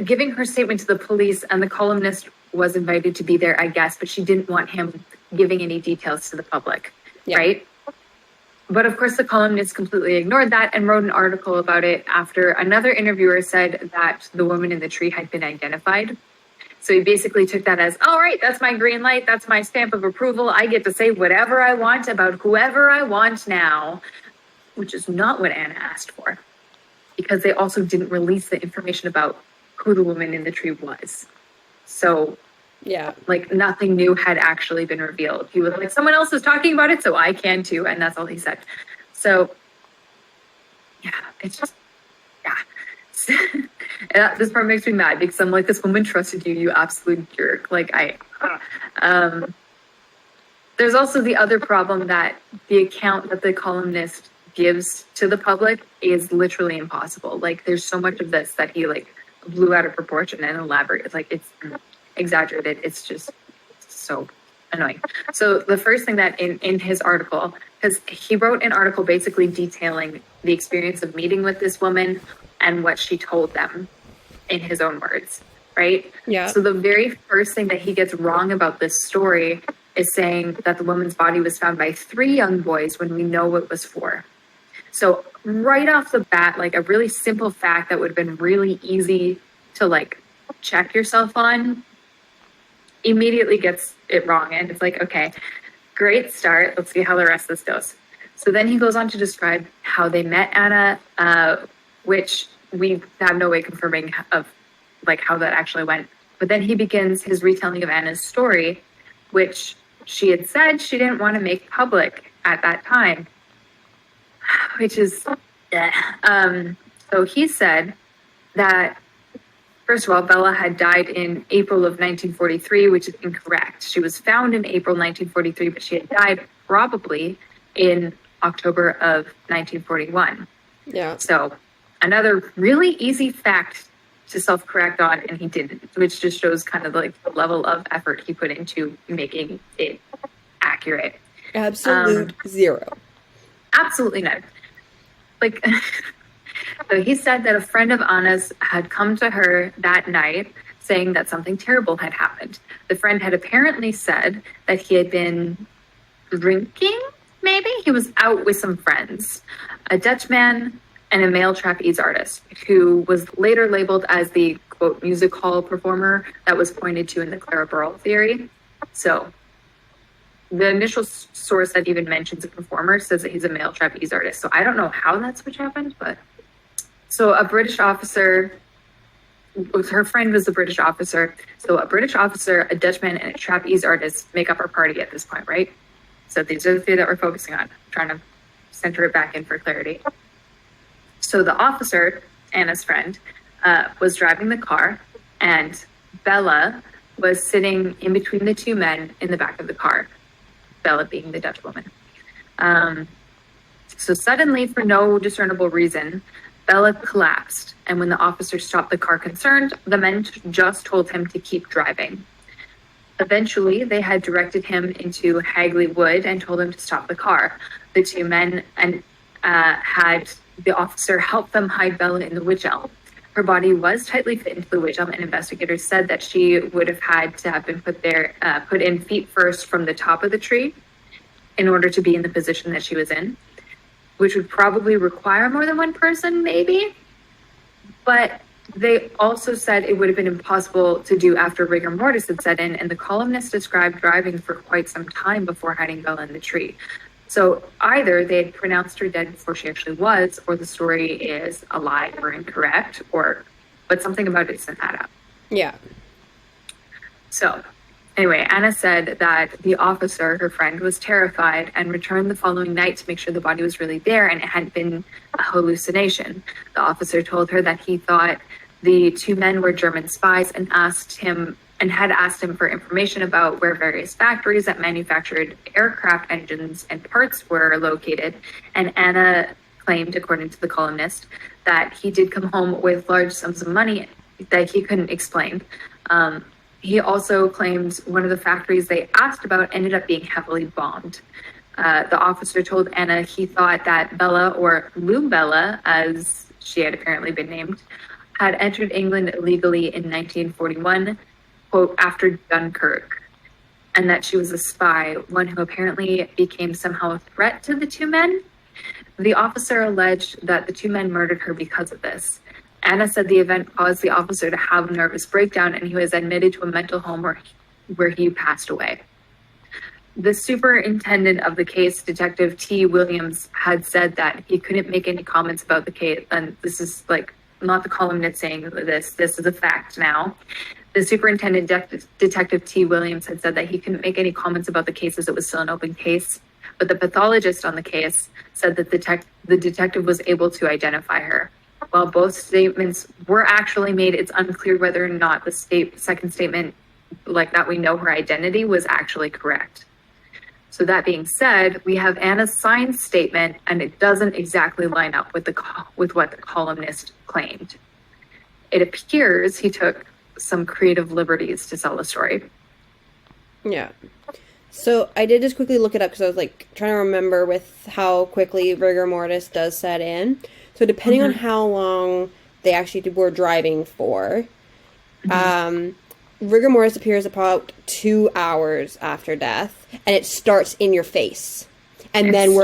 A: giving her statement to the police and the columnist was invited to be there, I guess, but she didn't want him giving any details to the public, right? But of course, the columnist completely ignored that and wrote an article about it after another interviewer said that the woman in the tree had been identified. So he basically took that as, all right, that's my green light. That's my stamp of approval. I get to say whatever I want about whoever I want now, which is not what Anna asked for, because they also didn't release the information about who the woman in the tree was. So nothing new had actually been revealed. He was like, someone else is talking about it, so I can too. And that's all he said. So it's just, this part makes me mad because I'm like, this woman trusted you, you absolute jerk. There's also the other problem that the account that the columnist gives to the public is literally impossible. There's so much of this that he blew out of proportion and elaborated. It's exaggerated. It's just so annoying. So the first thing that in his article, because he wrote an article basically detailing the experience of meeting with this woman and what she told them in his own words, right?
B: Yeah.
A: So the very first thing that he gets wrong about this story is saying that the woman's body was found by 3 young boys when we know it was 4. So right off the bat, a really simple fact that would have been really easy to check yourself on, immediately gets it wrong. And it's okay, great start. Let's see how the rest of this goes. So then he goes on to describe how they met Anna, which we have no way confirming of how that actually went. But then he begins his retelling of Anna's story, which she had said she didn't want to make public at that time, which is, so he said that, first of all, Bella had died in April of 1943, which is incorrect. She was found in April 1943, but she had died probably in October of 1941.
B: Yeah.
A: So another really easy fact to self-correct on, and he didn't, which just shows kind of the level of effort he put into making it accurate.
B: Absolute zero.
A: Absolutely none. So he said that a friend of Anna's had come to her that night saying that something terrible had happened. The friend had apparently said that he had been drinking, maybe? He was out with some friends, a Dutch man and a male trapeze artist who was later labeled as the, quote, music hall performer that was pointed to in the Clara Burrell theory. So the initial source that even mentions a performer says that he's a male trapeze artist. So I don't know how that switch happened, but... So a British officer, her friend was a British officer. So a British officer, a Dutchman, and a trapeze artist make up our party at this point, right? So these are the 3 that we're focusing on. I'm trying to center it back in for clarity. So the officer, Anna's friend, was driving the car, and Bella was sitting in between the 2 men in the back of the car, Bella being the Dutch woman. So suddenly, for no discernible reason, Bella collapsed, and when the officer stopped the car concerned, the men just told him to keep driving. Eventually, they had directed him into Hagley Wood and told him to stop the car. The two men had the officer help them hide Bella in the wych elm. Her body was tightly fit into the wych elm, and investigators said that she would have had to have been put in feet first from the top of the tree in order to be in the position that she was in, which would probably require more than one person, maybe. But they also said it would have been impossible to do after rigor mortis had set in, and the columnist described driving for quite some time before hiding Bella in the tree. So either they had pronounced her dead before she actually was, or the story is a lie or incorrect, but something about it doesn't add up.
B: Yeah.
A: So anyway, Anna said that the officer, her friend, was terrified and returned the following night to make sure the body was really there and it hadn't been a hallucination. The officer told her that he thought the two men were German spies and had asked him for information about where various factories that manufactured aircraft engines and parts were located. And Anna claimed, according to the columnist, that he did come home with large sums of money that he couldn't explain. He also claimed one of the factories they asked about ended up being heavily bombed. The officer told Anna he thought that Bella, or Lou Bella, as she had apparently been named, had entered England illegally in 1941, quote, after Dunkirk, and that she was a spy, one who apparently became somehow a threat to the two men. The officer alleged that the two men murdered her because of this. Anna said the event caused the officer to have a nervous breakdown, and he was admitted to a mental home where he passed away. The superintendent of the case, Detective T. Williams, had said that he couldn't make any comments about the case, and this is like not the columnist saying this is a fact now. The superintendent, Detective T. Williams, had said that he couldn't make any comments about the case as it was still an open case, but the pathologist on the case said that the detective was able to identify her. While both statements were actually made, it's unclear whether or not the second statement, like that we know her identity, was actually correct. So that being said, we have Anna's signed statement, and it doesn't exactly line up with what the columnist claimed. It appears he took some creative liberties to sell the story.
B: Yeah. So I did just quickly look it up because I was like trying to remember with how quickly rigor mortis does set in. So depending on how long they actually were driving for, rigor mortis appears about 2 hours after death, and it starts in your face, and then it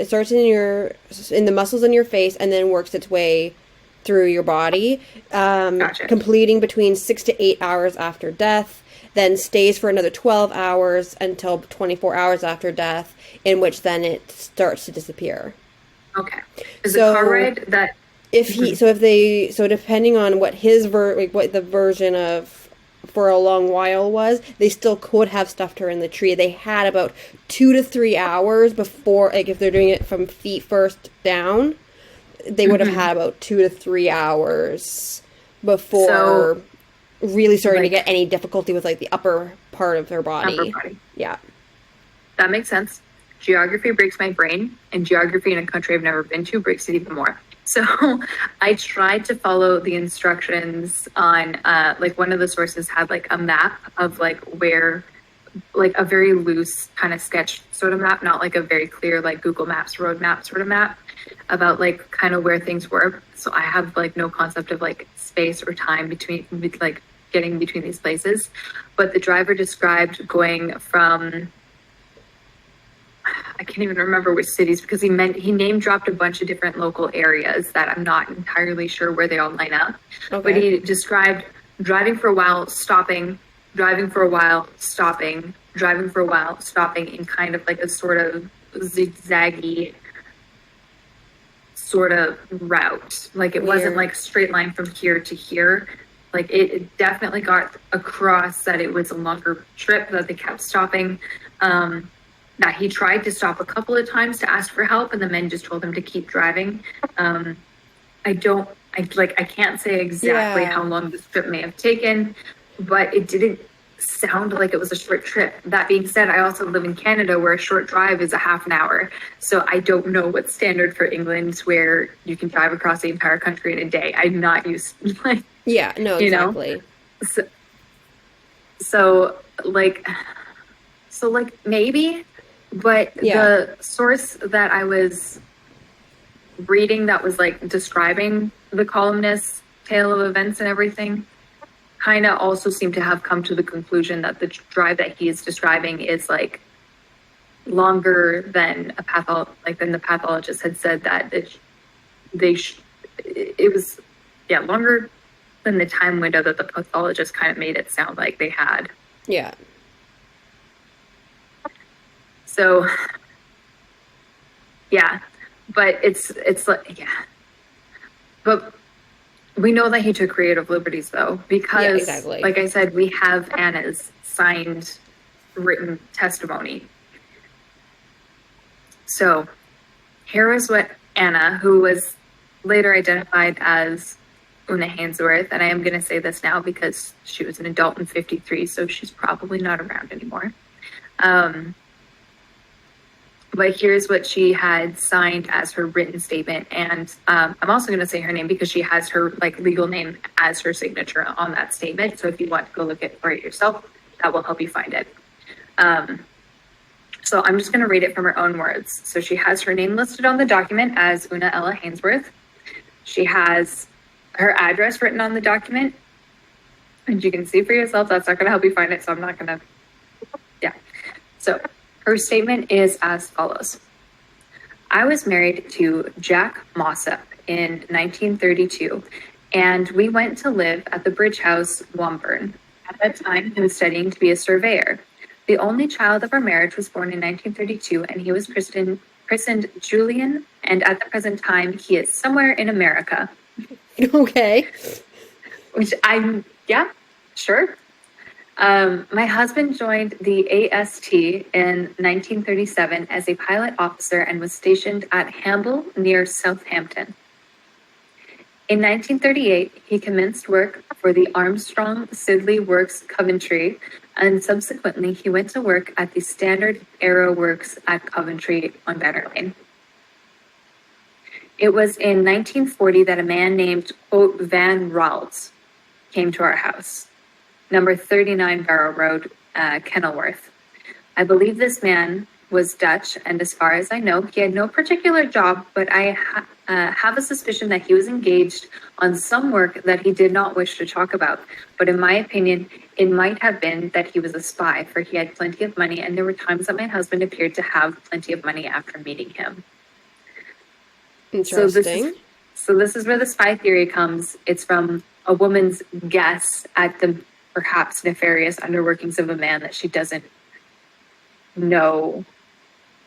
B: starts in the muscles in your face, and then works its way through your body,
A: Gotcha.
B: completing between 6 to 8 hours after death, then stays for another 12 hours until 24 hours after death, in which then it starts to disappear.
A: Okay. Is the car ride that
B: depending on what his what the version of for a long while was, they still could have stuffed her in the tree. They had about 2 to 3 hours before, like if they're doing it from feet first down, they would have had about 2 to 3 hours before really starting to get any difficulty with like the upper part of her body. Yeah.
A: That makes sense. Geography breaks my brain, and geography in a country I've never been to breaks it even more. So I tried to follow the instructions on, like one of the sources had like a map of like where, like a very loose kind of sketch sort of map, not like a very clear like Google Maps road map sort of map about like kind of where things were. So I have like no concept of like space or time between like getting between these places. But the driver described going from, I can't even remember which cities, because he name dropped a bunch of different local areas that I'm not entirely sure where they all line up. Okay. But he described driving for a while, stopping, driving for a while, stopping, driving for a while, stopping in kind of like a sort of zigzaggy sort of route. Like it wasn't like straight line from here to here. Like it definitely got across that it was a longer trip, that they kept stopping. That he tried to stop a couple of times to ask for help, and the men just told him to keep driving. I can't say exactly how long this trip may have taken, but it didn't sound like it was a short trip. That being said, I also live in Canada, where a short drive is a half an hour. So I don't know what's standard for England, where you can drive across the entire country in a day. I'm not used to
B: Yeah, no, exactly.
A: So like, maybe, but
B: Yeah.
A: the source that I was reading that was like describing the columnist's tale of events and everything kind of also seemed to have come to the conclusion that the drive that he is describing is like longer than than the pathologist had said that it was, yeah, longer than the time window that the pathologist kind of made it sound like they had.
B: Yeah.
A: So yeah, but it's like, yeah, but we know that he took creative liberties though, because
B: Yeah, exactly.
A: like I said, we have Anna's signed written testimony. So here is what Anna, who was later identified as Una Hainsworth, and I am going to say this now because she was an adult in 53, so she's probably not around anymore. But here's what she had signed as her written statement. And I'm also going to say her name because she has her like legal name as her signature on that statement. So if you want to go look for it yourself, that will help you find it. So I'm just going to read it from her own words. So she has her name listed on the document as Una Ella Hainsworth. She has her address written on the document. And you can see for yourself, that's not going to help you find it. So I'm not going to, yeah. So her statement is as follows. I was married to Jack Mossop in 1932, and we went to live at the Bridge House, Womburn. At that time, he was studying to be a surveyor. The only child of our marriage was born in 1932, and he was christened Julian, and at the present time, he is somewhere in America.
B: Okay.
A: Which yeah, sure. My husband joined the AST in 1937 as a pilot officer and was stationed at Hamble near Southampton. In 1938, he commenced work for the Armstrong Siddeley Works Coventry, and subsequently he went to work at the Standard Aero Works at Coventry on Banner Lane. It was in 1940 that a man named, quote, Van Ralt came to our house. Number 39 Barrow Road, Kenilworth. I believe this man was Dutch, and as far as I know, he had no particular job, but I have a suspicion that he was engaged on some work that he did not wish to talk about. But in my opinion, it might have been that he was a spy, for he had plenty of money, and there were times that my husband appeared to have plenty of money after meeting him.
B: Interesting.
A: So this is where the spy theory comes. It's from a woman's guess at the perhaps nefarious underworkings of a man that she doesn't know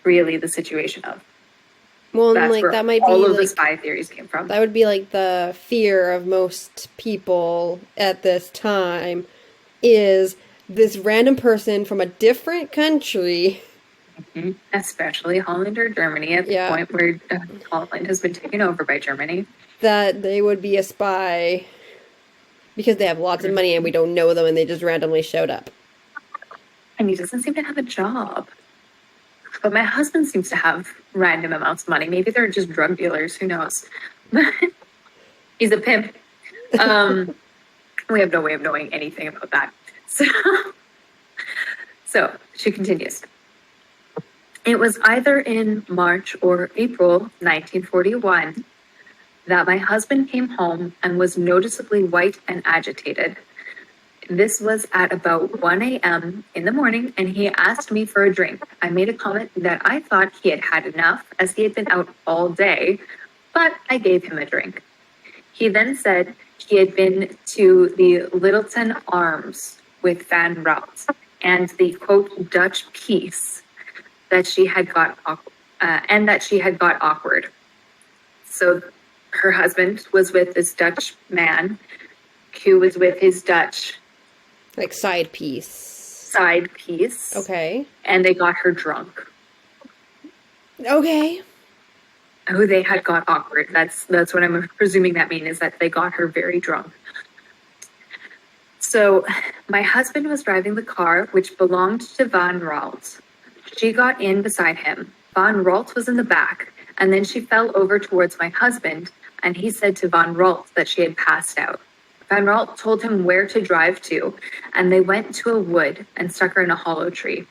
A: really the situation of.
B: Well,
A: That's
B: like
A: where
B: that might
A: all
B: be
A: of the
B: like
A: spy theories came from.
B: that would be like the fear of most people at this time is this random person from a different country.
A: Mm-hmm. Especially Holland or Germany at the point where Holland has been taken over by Germany.
B: That they would be a spy because they have lots of money and we don't know them and they just randomly showed up.
A: And he doesn't seem to have a job. But my husband seems to have random amounts of money. Maybe they're just drug dealers. Who knows? He's a pimp. We have no way of knowing anything about that. So she continues. It was either in March or April 1941 that my husband came home and was noticeably white and agitated. This was at about 1 a.m. in the morning, and he asked me for a drink. I made a comment that I thought he had had enough, as he had been out all day, but I gave him a drink. He then said he had been to the Littleton Arms with Van Ralt, and the, quote, Dutch piece that she had got, and that she had got awkward. So her husband was with this Dutch man who was with his Dutch
B: like side piece.
A: Okay. And they got her drunk.
B: Okay.
A: Oh, they had got awkward. That's what I'm presuming that means, is that they got her very drunk. So my husband was driving the car, which belonged to Van Ralt. She got in beside him. Van Ralt was in the back, and then she fell over towards my husband, and he said to Van Ralt that she had passed out. Van Ralt told him where to drive to, and they went to a wood and stuck her in a hollow tree.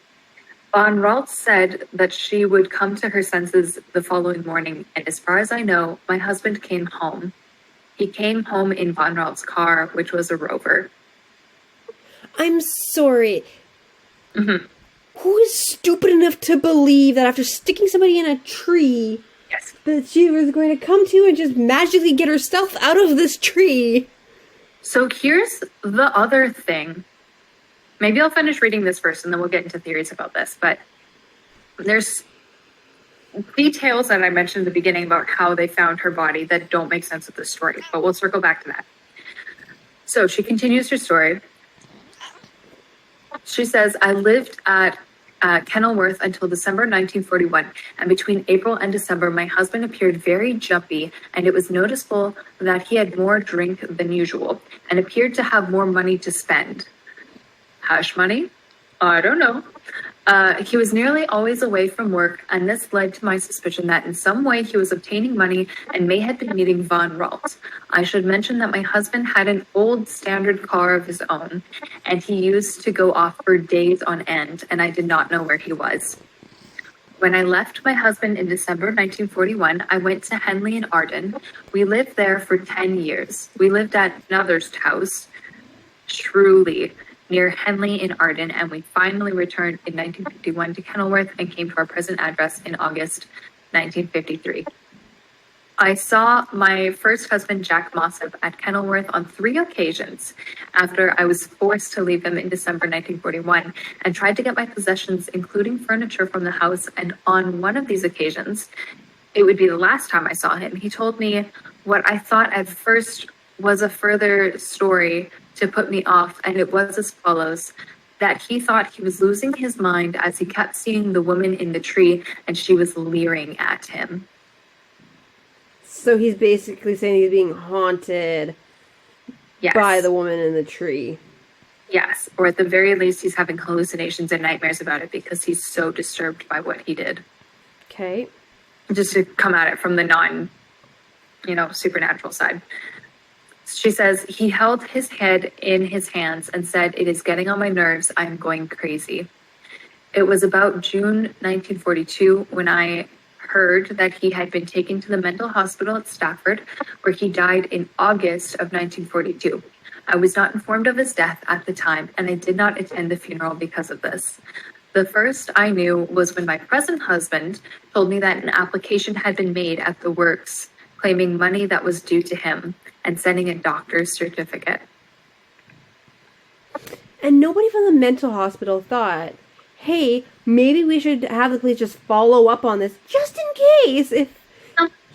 A: Van Ralt said that she would come to her senses the following morning, and as far as I know, my husband came home. He came home in Van Ralt's car, which was a Rover.
B: I'm sorry.
A: Mm-hmm.
B: Who is stupid enough to believe that after sticking somebody in a tree,
A: Yes.
B: that she was going to come to and just magically get herself out of this tree?
A: So here's the other thing. Maybe I'll finish reading this first and then we'll get into theories about this. But there's details that I mentioned at the beginning about how they found her body that don't make sense with the story. But we'll circle back to that. So she continues her story. She says, I lived at Kenilworth until December 1941, and between April and December, my husband appeared very jumpy, and it was noticeable that he had more drink than usual, and appeared to have more money to spend. Hush money? I don't know. He was nearly always away from work, and this led to my suspicion that in some way he was obtaining money and may have been meeting Van Ralt. I should mention that my husband had an old standard car of his own, and he used to go off for days on end, and I did not know where he was. When I left my husband in December 1941, I went to Henley in Arden. We lived there for 10 years. We lived at another's house, Shrewy, near Henley in Arden, and we finally returned in 1951 to Kenilworth and came to our present address in August 1953. I saw my first husband, Jack Mossop, at Kenilworth on 3 occasions after I was forced to leave him in December 1941 and tried to get my possessions, including furniture, from the house. And on one of these occasions, it would be the last time I saw him, he told me what I thought at first was a further story to put me off, and it was as follows: that he thought he was losing his mind as he kept seeing the woman in the tree and she was leering at him.
B: So he's basically saying he's being haunted
A: Yes.
B: by the woman in the tree.
A: Yes, or at the very least, he's having hallucinations and nightmares about it because he's so disturbed by what he did.
B: Okay.
A: Just to come at it from the supernatural side. She says, he held his head in his hands and said, it is getting on my nerves. I'm going crazy. It was about June 1942 when I heard that he had been taken to the mental hospital at Stafford, where he died in August of 1942. I was not informed of his death at the time, and I did not attend the funeral because of this. The first I knew was when my present husband told me that an application had been made at the works, claiming money that was due to him and sending a doctor's certificate.
B: And nobody from the mental hospital thought, hey, maybe we should have the police just follow up on this just in case. If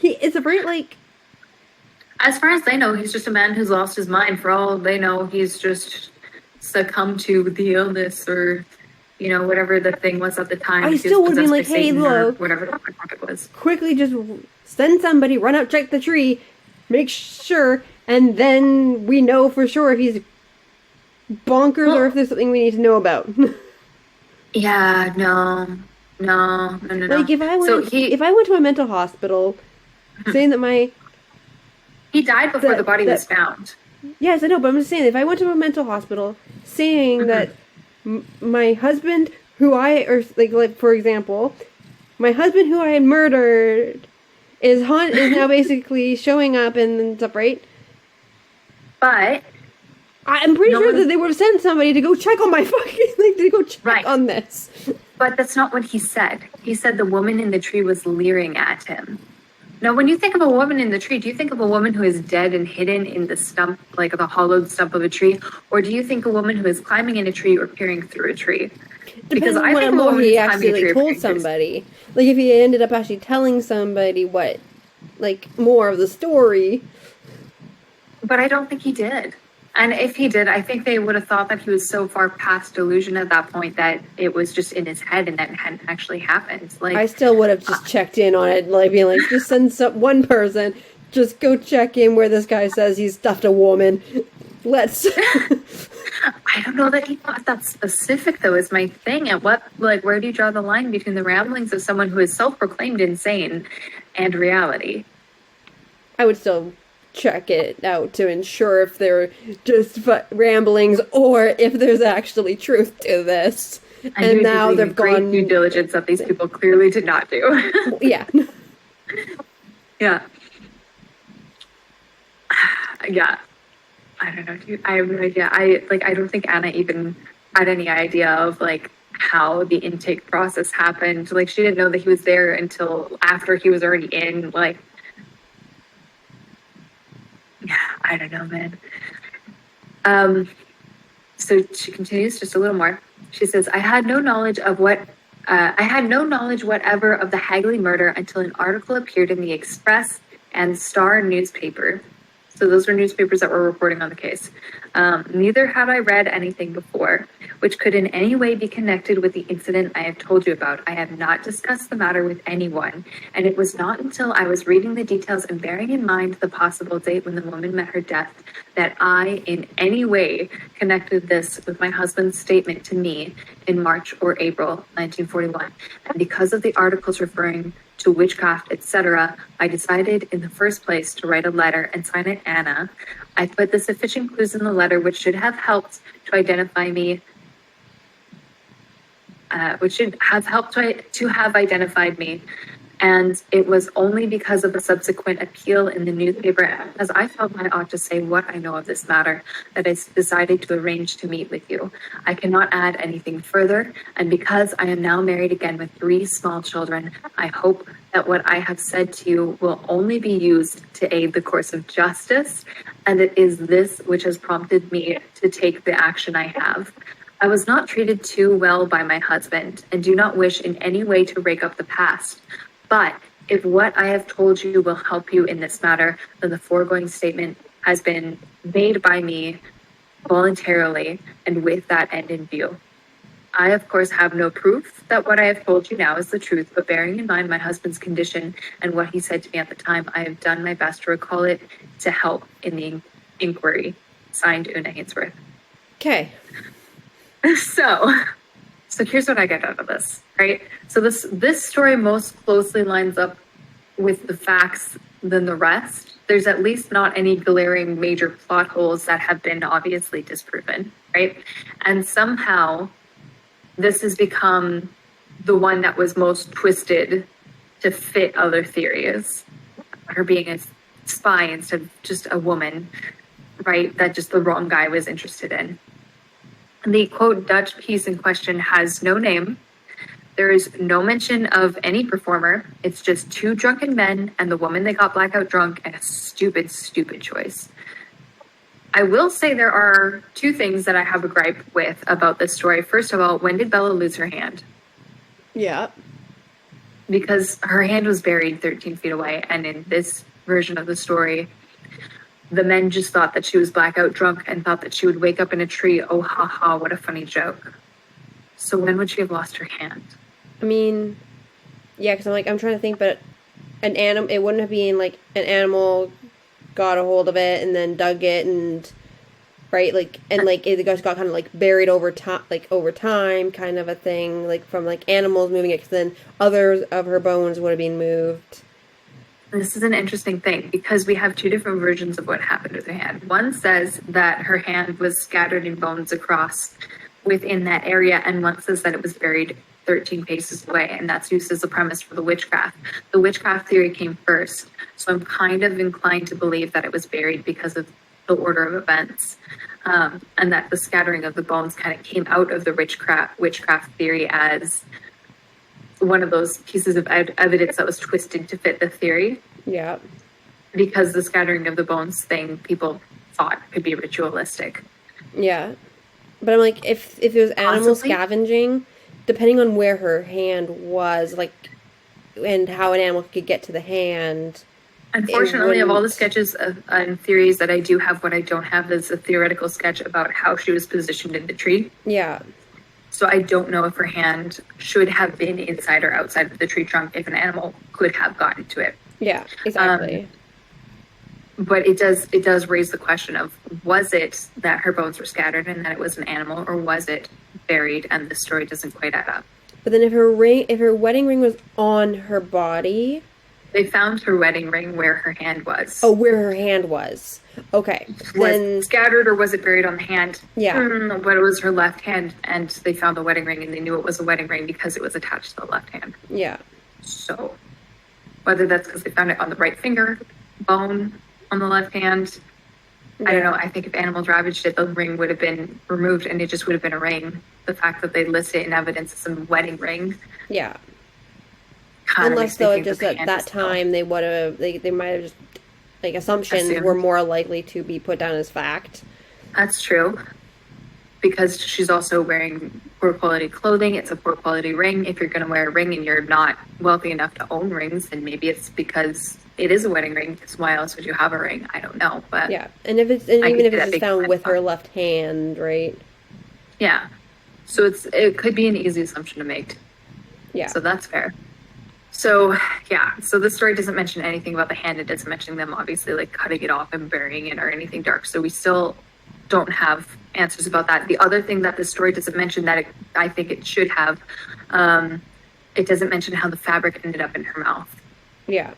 B: it's a very,
A: as far as they know, he's just a man who's lost his mind. For all they know, he's just succumbed to the illness or, whatever the thing was at the time.
B: I still would be like, hey,
A: Satan or
B: look,
A: whatever the topic was.
B: quickly just send somebody, run out, check the tree, make sure, and then we know for sure if he's bonkers or if there's something we need to know about.
A: Yeah, no.
B: Like if I went to a mental hospital saying that
A: he died before the body was found.
B: Yes, I know, but I'm just saying if I went to a mental hospital saying that my husband for example, my husband who I had murdered is now basically showing up and stuff, right?
A: But
B: I'm pretty sure that they would have sent somebody to go check on my to go check on this.
A: But that's not what he said. He said the woman in the tree was leering at him. Now, when you think of a woman in the tree, do you think of a woman who is dead and hidden in the stump, like the hollowed stump of a tree? Or do you think a woman who is climbing in a tree or peering through a tree?
B: Depends on what more he actually told somebody. Like if he ended up actually telling somebody more of the story.
A: But I don't think he did. And if he did, I think they would have thought that he was so far past delusion at that point that it was just in his head and that it hadn't actually happened.
B: I still would have just checked in on it, being like, just send one person, just go check in where this guy says he's stuffed a woman. Let's.
A: I don't know that he thought that specific, though, is my thing. At where do you draw the line between the ramblings of someone who is self-proclaimed insane and reality?
B: I would still check it out to ensure if they're just ramblings or if there's actually truth to this. And now they've
A: great
B: gone
A: due diligence that these people clearly did not do.
B: yeah.
A: Yeah. Yeah. I don't know, dude. I have no idea. I don't think Anna even had any idea of like how the intake process happened. Like she didn't know that he was there until after he was already in. Like, yeah, I don't know, man. So she continues just a little more. She says, I had no knowledge whatever of the Hagley murder until an article appeared in the Express and Star newspaper. So those were newspapers that were reporting on the case. Neither had I read anything before, which could in any way be connected with the incident I have told you about. I have not discussed the matter with anyone, and it was not until I was reading the details and bearing in mind the possible date when the woman met her death that I in any way connected this with my husband's statement to me in March or April 1941. And because of the articles referring to witchcraft, etc., I decided in the first place to write a letter and sign it Anna. I put the sufficient clues in the letter which should have helped to identify me, to have identified me. And it was only because of a subsequent appeal in the newspaper, as I felt I ought to say what I know of this matter, that I decided to arrange to meet with you. I cannot add anything further, and because I am now married again with 3 small children, I hope that what I have said to you will only be used to aid the course of justice, and it is this which has prompted me to take the action I have. I was not treated too well by my husband, and do not wish in any way to rake up the past. But if what I have told you will help you in this matter, then the foregoing statement has been made by me voluntarily and with that end in view. I, of course, have no proof that what I have told you now is the truth, but bearing in mind my husband's condition and what he said to me at the time, I have done my best to recall it to help in the inquiry. Signed, Una Hainsworth.
B: Okay.
A: So here's what I get out of this, right? So this story most closely lines up with the facts than the rest. There's at least not any glaring major plot holes that have been obviously disproven, right? And somehow this has become the one that was most twisted to fit other theories. Her being a spy instead of just a woman, right? That just the wrong guy was interested in. The quote Dutch piece in question has no name. There is no mention of any performer. It's just 2 drunken men and the woman that got blackout drunk, and a stupid, stupid choice. I will say there are 2 things that I have a gripe with about this story. First of all, when did Bella lose her hand?
B: Yeah.
A: Because her hand was buried 13 feet away, and in this version of the story, the men just thought that she was blackout drunk and thought that she would wake up in a tree. Oh, ha, ha, what a funny joke. So when would she have lost her hand?
B: I mean, yeah, because I'm trying to think, but it wouldn't have been like an animal got a hold of it and then dug it and, right, like, and like it got kind of like buried over time kind of a thing, like from like animals moving it, because then others of her bones would have been moved.
A: This is an interesting thing because we have 2 different versions of what happened with her hand. One says that her hand was scattered in bones across within that area, and one says that it was buried 13 paces away, and that's used as a premise for the witchcraft. The witchcraft theory came first, so I'm kind of inclined to believe that it was buried because of the order of events, and that the scattering of the bones kind of came out of the witchcraft theory as one of those pieces of evidence that was twisted to fit the theory.
B: Yeah.
A: Because the scattering of the bones thing, people thought could be ritualistic.
B: Yeah. But I'm like, if it was animal
A: Possibly.
B: scavenging, depending on where her hand was, like, and how an animal could get to the hand.
A: Unfortunately, of all the sketches and theories that I do have, what I don't have is a theoretical sketch about how she was positioned in the tree.
B: Yeah.
A: So I don't know if her hand should have been inside or outside of the tree trunk if an animal could have gotten to it.
B: Yeah, exactly.
A: But it does raise the question of, was it that her bones were scattered and that it was an animal, or was it buried and the story doesn't quite add up?
B: But then if her wedding ring was on her body,
A: They found her wedding ring where her hand was.
B: Oh, where her hand was. Okay.
A: Was
B: Then
A: it scattered or was it buried on the hand?
B: Yeah.
A: But it was her left hand, and they found the wedding ring, and they knew it was a wedding ring because it was attached to the left hand.
B: yeah.
A: So, whether that's because they found it on the right finger, bone on the left hand, I don't know. I think if animals ravaged it, the ring would have been removed, and it just would have been a ring. The fact that they list it in evidence as a wedding ring,
B: Yeah.
A: kind of
B: Unless
A: makes me
B: though
A: think
B: just
A: the
B: at
A: hand
B: that
A: is still-
B: time they would have they might have just like assumptions
A: Assumed.
B: were more likely to be put down as fact.
A: That's true. Because she's also wearing poor quality clothing. It's a poor quality ring. If you're going to wear a ring and you're not wealthy enough to own rings, then maybe it's because it is a wedding ring. Because why else would you have a ring? I don't know. But
B: Yeah. And if it's and
A: I
B: even
A: can
B: if
A: see
B: it's
A: that
B: just
A: being
B: found
A: quite
B: with her
A: fun.
B: left hand, right?
A: yeah. So it could be an easy assumption to make.
B: Yeah.
A: So that's fair. So yeah, so the story doesn't mention anything about the hand. It doesn't mention them obviously like cutting it off and burying it or anything dark. So we still don't have answers about that. The other thing that the story doesn't mention that I think it should have, it doesn't mention how the fabric ended up in her mouth.
B: yeah.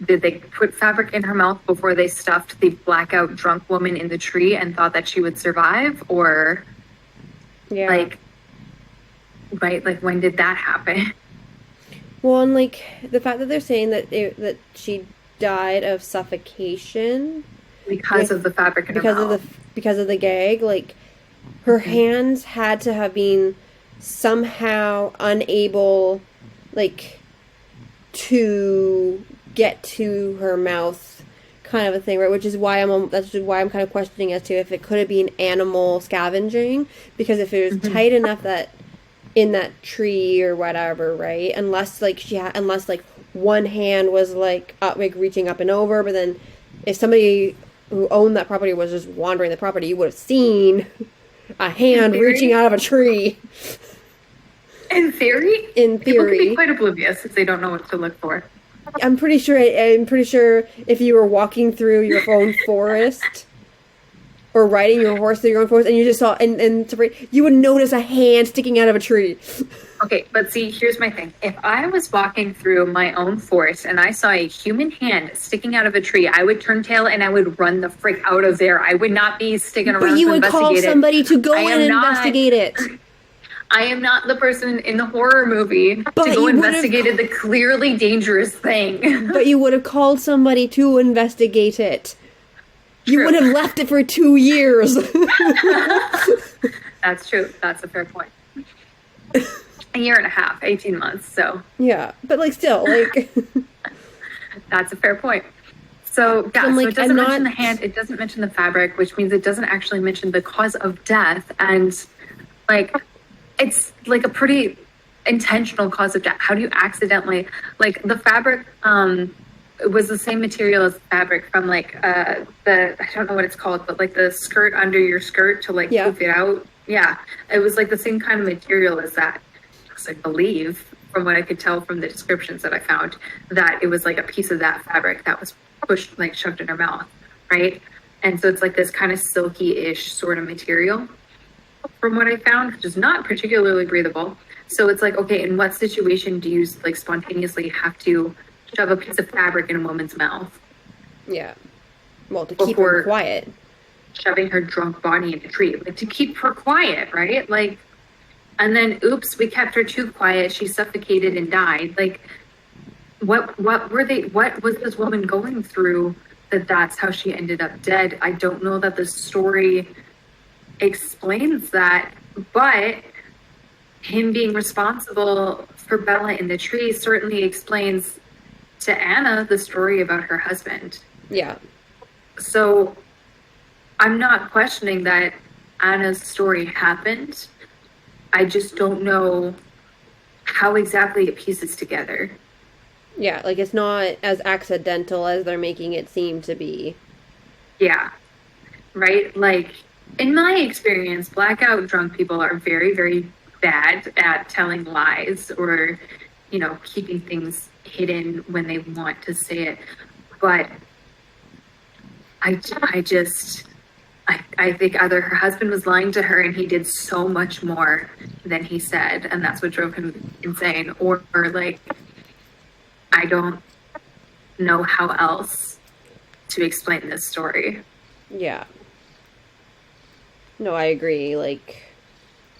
A: Did they put fabric in her mouth before they stuffed the blackout drunk woman in the tree and thought that she would survive? Or
B: Yeah.
A: like, right, like when did that happen?
B: Well, and like the fact that they're saying that that she died of suffocation
A: Because of the fabric in her mouth.
B: because of the gag, like her hands had to have been somehow unable like to get to her mouth, kind of a thing, right? Which is why that's why I'm kind of questioning as to if it could have been animal scavenging, because if it was tight enough that in that tree or whatever, right? Unless like unless like one hand was like up, like reaching up and over, but then if somebody who owned that property was just wandering the property, you would have seen a hand
A: theory?
B: reaching out of a tree.
A: In theory?
B: In
A: People can be
B: theory,
A: quite oblivious if they don't know what to look for.
B: I'm pretty sure if you were walking through your own forest or riding your horse through your own forest and you just saw you would notice a hand sticking out of a tree.
A: Okay, but see, here's my thing. If I was walking through my own forest and I saw a human hand sticking out of a tree, I would turn tail and I would run the frick out of there. I would not be sticking around
B: But you
A: to
B: would call
A: investigate it.
B: somebody to go
A: I
B: in
A: am
B: and
A: not-
B: investigate it.
A: I am not the person in the horror movie
B: But
A: to go
B: you would've-
A: investigate the clearly dangerous thing.
B: But you would have called somebody to investigate it. You
A: True.
B: would have left it for 2 years.
A: That's true. That's a fair point. A year and a half, 18 months. So
B: Yeah, but like still, like
A: that's a fair point. So yeah,
B: I'm
A: so
B: like,
A: it doesn't
B: I'm
A: mention
B: not-
A: the hand, it doesn't mention the fabric, which means it doesn't actually mention the cause of death. And like, it's like a pretty intentional cause of death. How do you accidentally, like the fabric, it was the same material as the fabric from like I don't know what it's called, but like the skirt under your skirt to like
B: Yeah.
A: poof it out. Yeah, it was like the same kind of material as that. I believe, from what I could tell from the descriptions that I found, that it was like a piece of that fabric that was pushed, like shoved in her mouth, right? And so it's like this kind of silky-ish sort of material from what I found, which is not particularly breathable. So it's like, okay, in what situation do you like spontaneously have to shove a piece of fabric in a woman's mouth?
B: yeah. Well, to keep her
A: Before-
B: quiet.
A: Shoving her drunk body in a tree, like to keep her quiet, right? Like, and then oops, we kept her too quiet. She suffocated and died. Like, what was this woman going through that's how she ended up dead? I don't know that the story explains that, but him being responsible for Bella in the tree certainly explains to Anna the story about her husband.
B: Yeah.
A: So I'm not questioning that Anna's story happened. I just don't know how exactly it pieces together.
B: Yeah, like it's not as accidental as they're making it seem to be.
A: Yeah. Right? Like, in my experience, blackout drunk people are very, very bad at telling lies or, you know, keeping things hidden when they want to say it. But I think either her husband was lying to her and he did so much more than he said, and that's what drove him insane, or like, I don't know how else to explain this story.
B: Yeah. No, I agree. Like,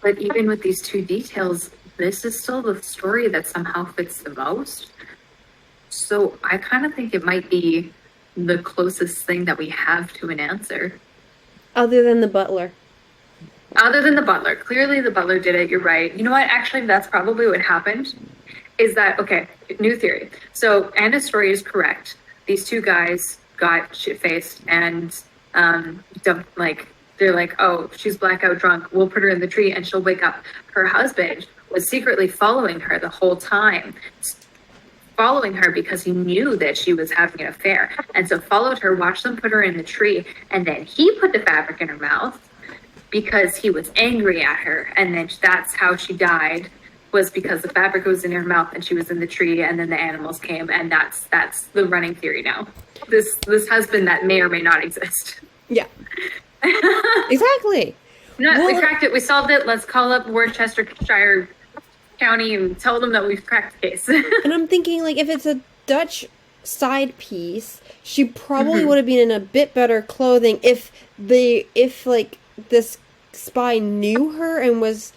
A: But even with these two details, this is still the story that somehow fits the most. So I kind of think it might be the closest thing that we have to an answer.
B: other than the butler.
A: Other than the butler. Clearly the butler did it, you're right. You know what? Actually, that's probably what happened. Is that, okay, new theory. So Anna's story is correct. These two guys got shit-faced and dumped, like, they're like, oh, she's blackout drunk. We'll put her in the tree and she'll wake up. Her husband was secretly following her the whole time, following her because he knew that she was having an affair. And so followed her, watched them put her in the tree, and then he put the fabric in her mouth because he was angry at her. And then that's how she died, was because the fabric was in her mouth and she was in the tree, and then the animals came. And that's the running theory now. This husband that may or may not exist.
B: Yeah. Exactly.
A: No, we
B: Well-
A: cracked it. We solved it. Let's call up Worcestershire County and tell them that we've cracked the case.
B: And I'm thinking, like, if it's a Dutch side piece, she probably would have been in a bit better clothing if like this spy knew her and was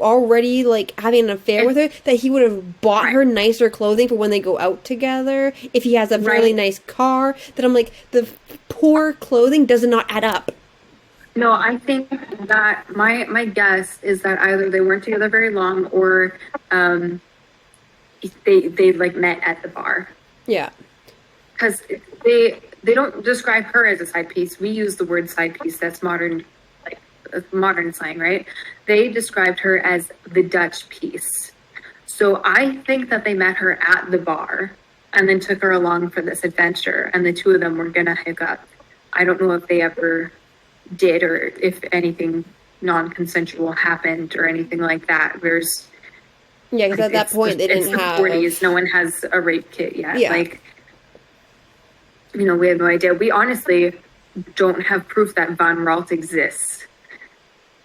B: already like having an affair with her, that he would have bought her nicer clothing for when they go out together. If he has a really nice car, that I'm like, the poor clothing does not add up.
A: No, I think that my guess is that either they weren't together very long, or they like met at the bar,
B: Yeah.
A: because they don't describe her as a side piece. We use the word side piece. That's modern, like modern slang, right? They described her as the Dutch piece. So I think that they met her at the bar and then took her along for this adventure, and the two of them were gonna hook up. I don't know if they ever did, or if anything non-consensual happened or anything like that. There's
B: Yeah, because at that point they didn't have...
A: the 40s. No one has a rape kit yet.
B: Yeah.
A: Like, you know, we have no idea. We honestly don't have proof that Van Ralt exists.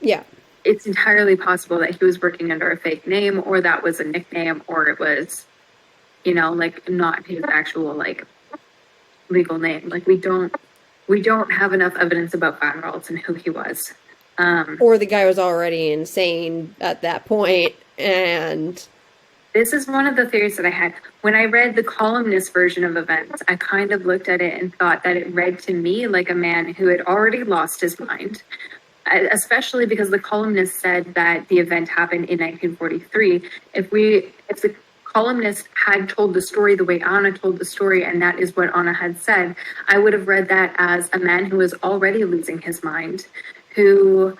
B: Yeah.
A: It's entirely possible that he was working under a fake name, or that was a nickname, or it was, you know, like not his actual like legal name. Like we don't have enough evidence about Van Ralt and who he was.
B: Or the guy was already insane at that point, and...
A: This is one of the theories that I had. When I read the columnist version of events, I kind of looked at it and thought that it read to me like a man who had already lost his mind, especially because the columnist said that the event happened in 1943. If the columnist had told the story the way Anna told the story, and that is what Anna had said, I would have read that as a man who was already losing his mind, who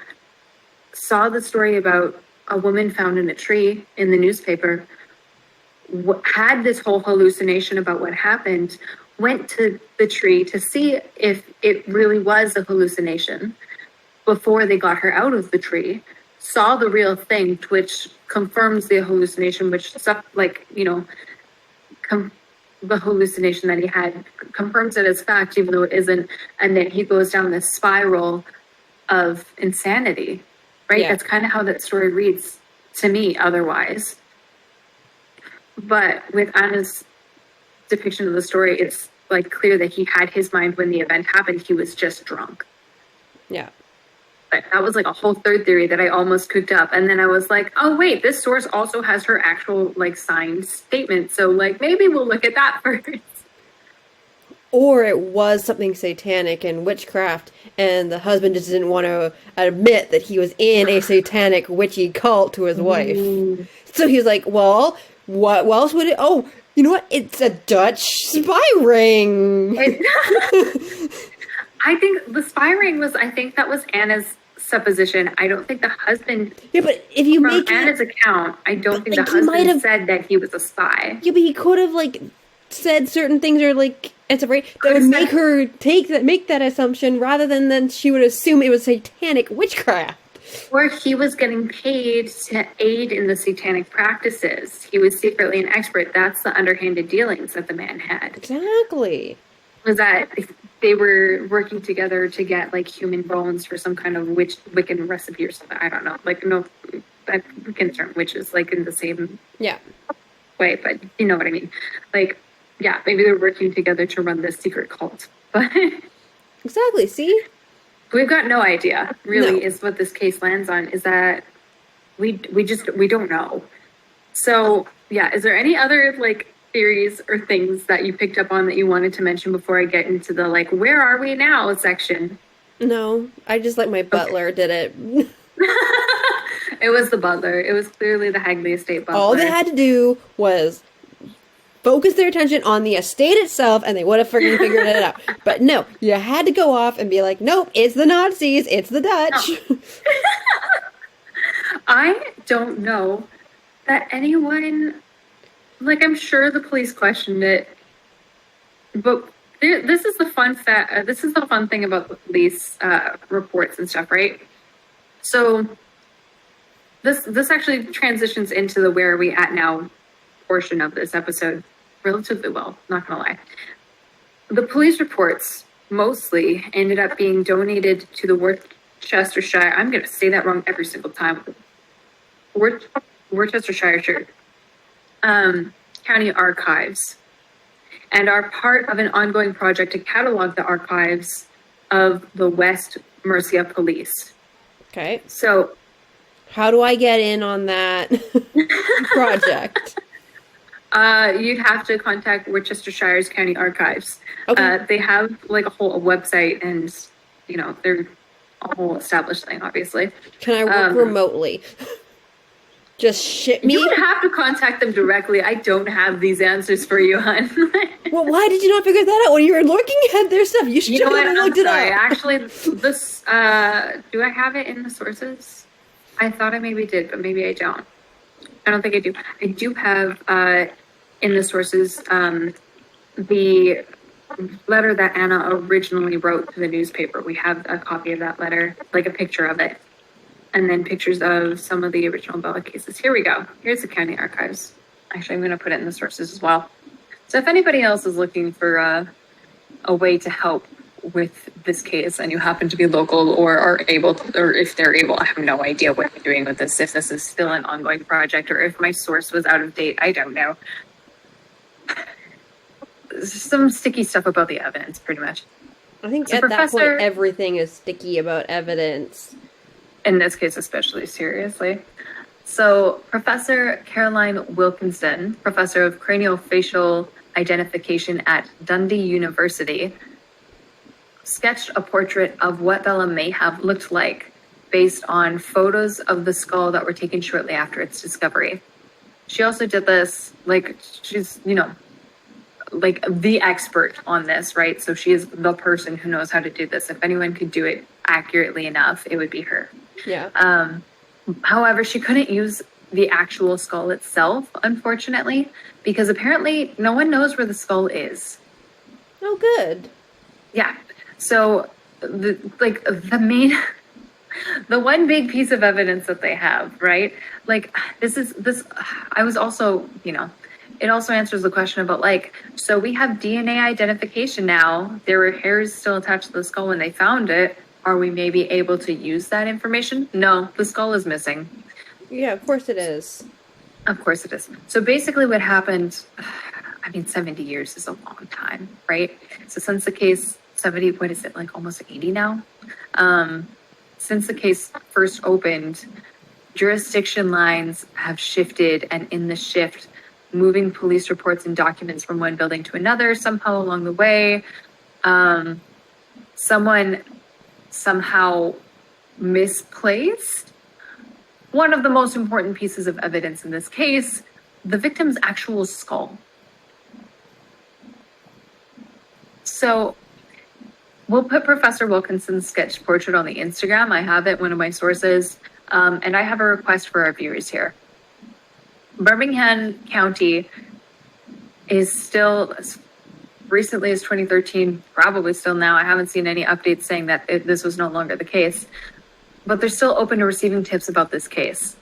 A: saw the story about a woman found in a tree in the newspaper, had this whole hallucination about what happened, went to the tree to see if it really was a hallucination before they got her out of the tree, saw the real thing, which confirms the hallucination, which, like, you know, the hallucination that he had confirms it as fact, even though it isn't. And then he goes down this spiral of insanity, right?
B: Yeah.
A: That's kind of how that story reads to me otherwise. But with Anna's depiction of the story, it's like clear that he had his mind when the event happened. He was just drunk.
B: Yeah.
A: But that was like a whole third theory that I almost cooked up. And then I was like, oh wait, this source also has her actual like signed statement. So like maybe we'll look at that first.
B: Or it was something satanic and witchcraft, and the husband just didn't want to admit that he was in a satanic witchy cult to his wife. So he was like, well, what else would it... Oh, you know what? It's a Dutch spy ring.
A: I think the spy ring was, I think that was Anna's supposition. I don't think the husband...
B: Yeah, but if you
A: From
B: make
A: Anna's
B: it...
A: account, I don't think
B: like,
A: the
B: he might
A: husband
B: have-
A: said that he was a spy.
B: Yeah, but he could have, like, said certain things, or, like, it's a right that
A: Could've
B: would
A: said-
B: make her make that assumption, rather than then she would assume it was satanic witchcraft.
A: Or he was getting paid to aid in the satanic practices. He was secretly an expert. That's the underhanded dealings that the man had.
B: Exactly.
A: Was that they were working together to get like human bones for some kind of Wiccan recipe or something. I don't know. Like, no, that Wiccan term, which is like in the same
B: Yeah.
A: way, but you know what I mean. Like, yeah, maybe they're working together to run this secret cult. But
B: Exactly. See?
A: we've got no idea, really,
B: No.
A: is what this case lands on, is that we don't know. So yeah, is there any other like theories or things that you picked up on that you wanted to mention before I get into the like where are we now section?
B: No. I just like my butler did it.
A: It was the butler. It was clearly the Hagley estate butler.
B: All they had to do was focus their attention on the estate itself and they would have freaking figured it out. But no, you had to go off and be like, nope, it's the Nazis, it's the Dutch.
A: Oh. I don't know that anyone, like, I'm sure the police questioned it, but this is the fun this is the fun thing about the police reports and stuff, right? So this actually transitions into the where are we at now portion of this episode relatively well, not gonna lie. The police reports mostly ended up being donated to the Worcestershire, I'm gonna say that wrong every single time, Worcestershire County Archives, and are part of an ongoing project to catalog the archives of the West Mercia Police.
B: Okay.
A: So,
B: How do I get in on that project?
A: you'd have to contact Worcestershire's County Archives.
B: Okay.
A: They have like a whole website, and you know they're a whole established thing, obviously.
B: Can I work remotely? Just ship me?
A: You would have to contact them directly. I don't have these answers for you, hon.
B: Well, why did you not figure that out when you were looking at their stuff? You should
A: You know
B: have
A: what?
B: looked
A: I'm
B: it
A: sorry.
B: up.
A: Actually, this do I have it in the sources? I thought I maybe did, but maybe I don't. I don't think I do. I do have in the sources the letter that Anna originally wrote to the newspaper. We have a copy of that letter, like a picture of it, and then pictures of some of the original Bella cases. Here we go. Here's the county archives. Actually, I'm going to put it in the sources as well. So if anybody else is looking for a way to help with this case and you happen to be local or are able to, or if they're able, I have no idea what they're doing with this, if this is still an ongoing project or if my source was out of date, I don't know. There's some sticky stuff about the evidence, pretty much.
B: I think
A: So
B: at that
A: Professor-
B: point, everything is sticky about evidence.
A: In this case, especially seriously. So Professor Caroline Wilkinson, professor of craniofacial identification at Dundee University, sketched a portrait of what Bella may have looked like based on photos of the skull that were taken shortly after its discovery. She also did this, like, she's, you know, like the expert on this, right? So she is the person who knows how to do this. If anyone could do it accurately enough, it would be her.
B: Yeah.
A: However, she couldn't use the actual skull itself, unfortunately, because apparently no one knows where the skull is.
B: Oh, good.
A: Yeah. So the one big piece of evidence that they have, right? Like I was also, you know, it also answers the question about like, so we have DNA identification now. There were hairs still attached to the skull when they found it. Are we maybe able to use that information? No, the skull is missing.
B: Yeah, of course it is.
A: Of course it is. So basically what happened, I mean, 70 years is a long time, right? So since the case, 70, what is it, like almost 80 now? Since the case first opened, jurisdiction lines have shifted, and in the shift, moving police reports and documents from one building to another somehow along the way, someone somehow misplaced one of the most important pieces of evidence in this case, the victim's actual skull. So we'll put Professor Wilkinson's sketch portrait on the Instagram. I have it, one of my sources, and I have a request for our viewers here. Birmingham County is still, as recently as 2013, probably still now, I haven't seen any updates saying that this was no longer the case, but they're still open to receiving tips about this case.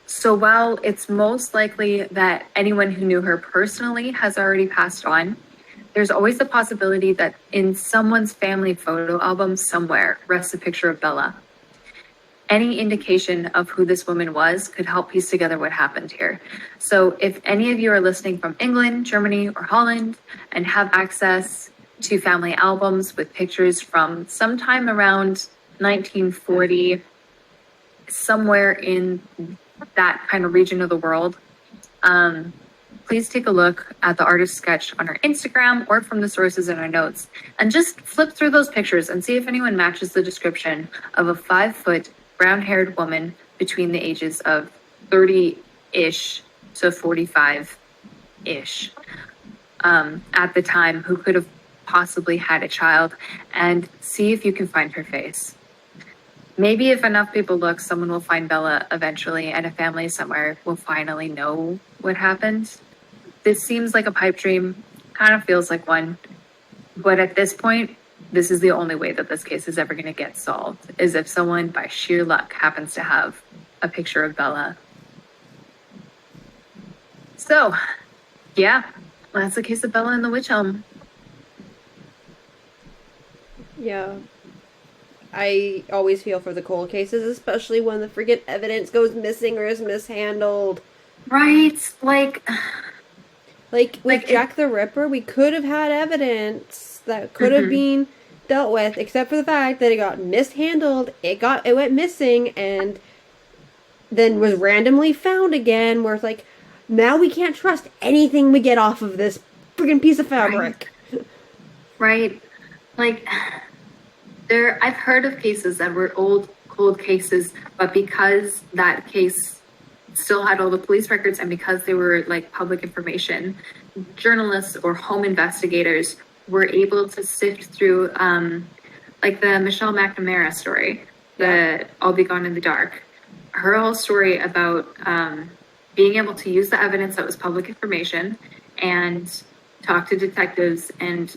A: So while it's most likely that anyone who knew her personally has already passed on, there's always the possibility that in someone's family photo album somewhere rests a picture of Bella. any indication of who this woman was could help piece together what happened here. So if any of you are listening from England, Germany, or Holland and have access to family albums with pictures from sometime around 1940, somewhere in that kind of region of the world, please take a look at the artist sketch on our Instagram or from the sources in our notes and just flip through those pictures and see if anyone matches the description of a 5-foot brown-haired woman between the ages of 30-ish to 45-ish at the time, who could have possibly had a child, and see if you can find her face. Maybe if enough people look, someone will find Bella eventually, and a family somewhere will finally know what happened. This seems like a pipe dream, kind of feels like one, but at this point, this is the only way that this case is ever going to get solved, is if someone by sheer luck happens to have a picture of Bella. So, yeah, that's the case of Bella and the Witch Elm.
B: Yeah. I always feel for the cold cases, especially when the freaking evidence goes missing or is mishandled.
A: Right? Like
B: with Jack the Ripper, we could have had evidence that could have been dealt with, except for the fact that it got mishandled, it went missing, and then was randomly found again, where it's like, now we can't trust anything we get off of this freaking piece of fabric.
A: Right? Like, I've heard of cases that were old, cold cases, but because that case still had all the police records and because they were like public information, journalists or home investigators were able to sift through, like the Michelle McNamara story, the I'll Be Gone in the Dark. Her whole story about being able to use the evidence that was public information and talk to detectives and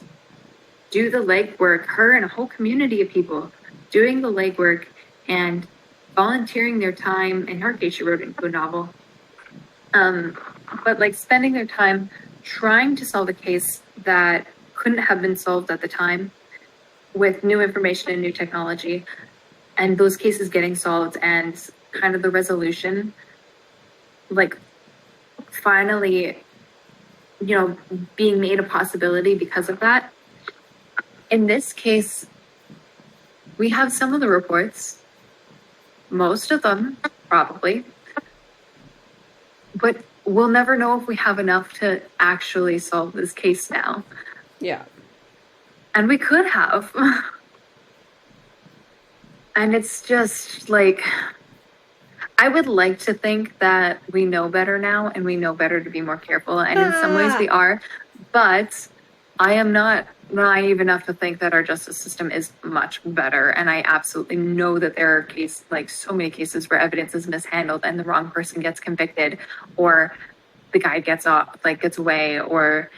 A: do the legwork, her and a whole community of people doing the legwork and volunteering their time. In her case, she wrote it into a novel. But like spending their time trying to solve a case that couldn't have been solved at the time with new information and new technology, and those cases getting solved and kind of the resolution, like finally, being made a possibility because of that. In this case, we have some of the reports, most of them, probably, but we'll never know if we have enough to actually solve this case now.
B: Yeah.
A: And we could have. And it's just like, I would like to think that we know better now and we know better to be more careful. And in some ways we are, but I am not naive enough to think that our justice system is much better. And I absolutely know that there are so many cases where evidence is mishandled and the wrong person gets convicted, or the guy gets away, or,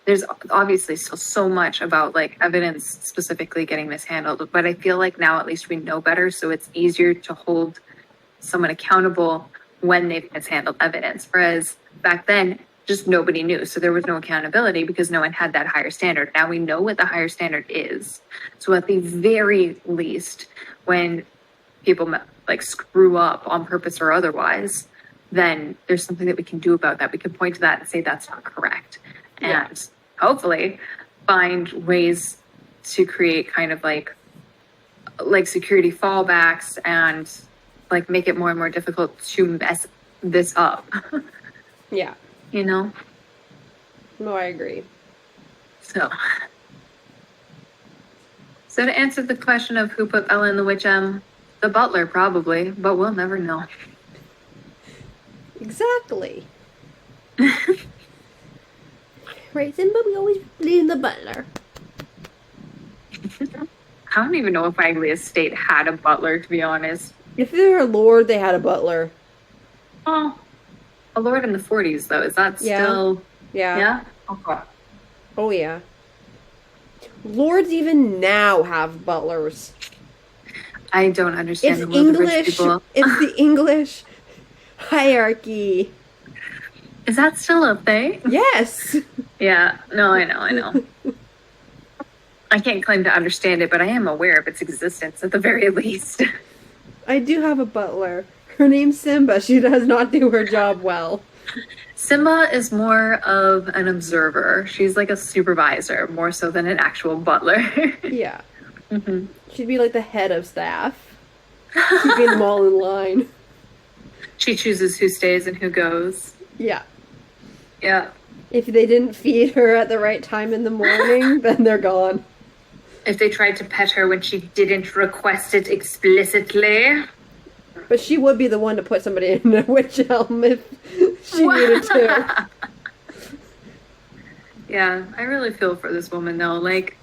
A: there's obviously still so much about evidence specifically getting mishandled, but I feel like now at least we know better. So it's easier to hold someone accountable when they've mishandled evidence. Whereas back then, just nobody knew. So there was no accountability because no one had that higher standard. Now we know what the higher standard is. So at the very least, when people screw up on purpose or otherwise, then there's something that we can do about that. We can point to that and say that's not correct. And hopefully find ways to create kind of like security fallbacks and make it more and more difficult to mess this up.
B: Yeah.
A: No,
B: I agree.
A: So to answer the question of who put Bella in the Witch Elm, the butler probably, but we'll never know.
B: Exactly. Right, but we always blame the butler.
A: I don't even know if Bagley Estate had a butler, to be honest.
B: If they're a lord, they had a butler.
A: Oh, a lord in the 40s, though. Is that still...
B: Yeah.
A: Yeah? Okay.
B: Oh, yeah. Lords even now have butlers.
A: I don't understand
B: It's
A: the world of rich
B: English.
A: people.
B: It's the English hierarchy.
A: Is that still a thing?
B: Yes.
A: Yeah. No, I know. I can't claim to understand it, but I am aware of its existence at the very least.
B: I do have a butler. Her name's Simba. She does not do her job well.
A: Simba is more of an observer. She's like a supervisor, more so than an actual butler.
B: Yeah.
A: Hmm.
B: She'd be like the head of staff, keeping them all in line.
A: She chooses who stays and who goes.
B: Yeah.
A: Yeah.
B: If they didn't feed her at the right time in the morning, then they're gone.
A: If they tried to pet her when she didn't request it explicitly.
B: But she would be the one to put somebody in a witch elm if she needed to.
A: Yeah, I really feel for this woman though. Like,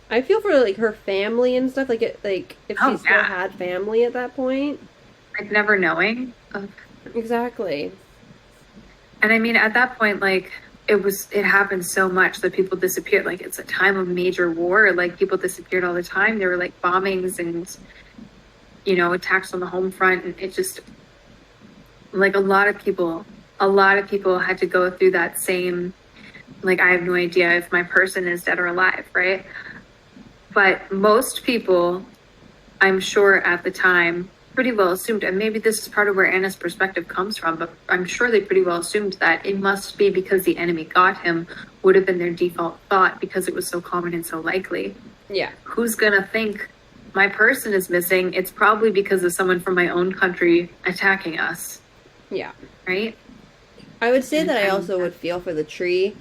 B: I feel for like her family and stuff. Like if
A: Oh,
B: she still
A: yeah.
B: had family at that point.
A: like never knowing.
B: Exactly.
A: And I mean, at that point, like, it happened so much that people disappeared. Like, it's a time of major war. Like, people disappeared all the time. There were like bombings and, attacks on the home front. And it just, like, a lot of people had to go through that same, like, I have no idea if my person is dead or alive, right? But most people, I'm sure at the time, pretty well assumed, and maybe this is part of where Anna's perspective comes from, but I'm sure they pretty well assumed that it must be because the enemy got him, would have been their default thought because it was so common and so likely.
B: Yeah.
A: Who's gonna think my person is missing? It's probably because of someone from my own country attacking us,
B: Yeah.
A: right?
B: I would say that I also would feel for the tree,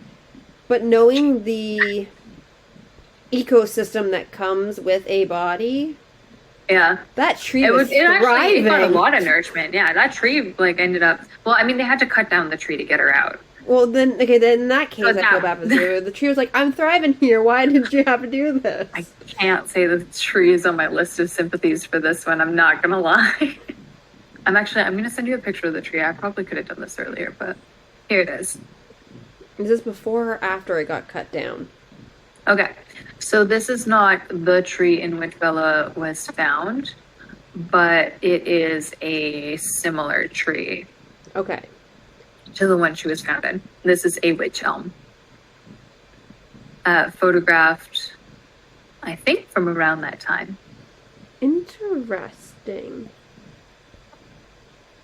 B: but knowing the ecosystem that comes with a body,
A: Yeah.
B: that tree
A: It
B: was
A: actually it got a
B: thriving.
A: lot of nourishment. Yeah, that tree like ended up. Well, I mean, they had to cut down the tree to get her out.
B: Well, then in that case,
A: So
B: I feel
A: now-
B: bad for the tree. The tree was like, "I'm thriving here. Why did you have to do this?"
A: I can't say the tree is on my list of sympathies for this one. I'm not gonna lie. I'm gonna send you a picture of the tree. I probably could have done this earlier, but here it is.
B: Is this before or after it got cut down?
A: Okay, so this is not the tree in which Bella was found, but it is a similar tree
B: Okay.
A: to the one she was found in. This is a witch elm. Photographed, I think, from around that time.
B: Interesting.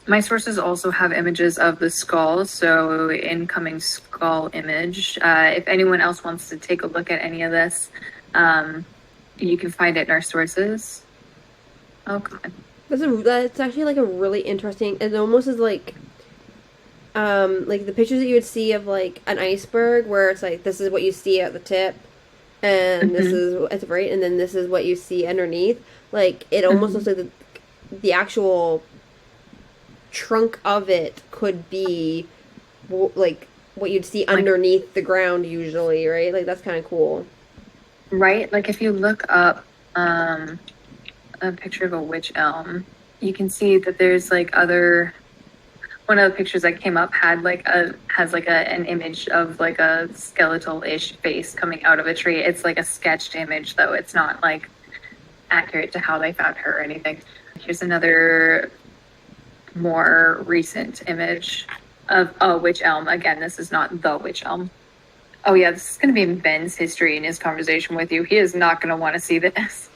A: My sources also have images of the skull, so incoming skull image. If anyone else wants to take a look at any of this, you can find it in our sources. Oh, God.
B: That's actually like a really interesting. It almost is like the pictures that you would see of like an iceberg, where it's like this is what you see at the tip, and this is it's right, and then this is what you see underneath. Like it almost looks like the actual trunk of it could be like what you'd see underneath the ground usually, right? Like that's kind of cool.
A: Right? Like if you look up a picture of a witch elm, you can see that there's like one of the pictures that came up has an image of like a skeletal-ish face coming out of a tree. It's like a sketched image though. It's not like accurate to how they found her or anything. Here's another more recent image of a witch elm. Again, this is not the witch elm. Oh yeah, this is going to be in Ben's history in his conversation with you. He is not going to want to see this.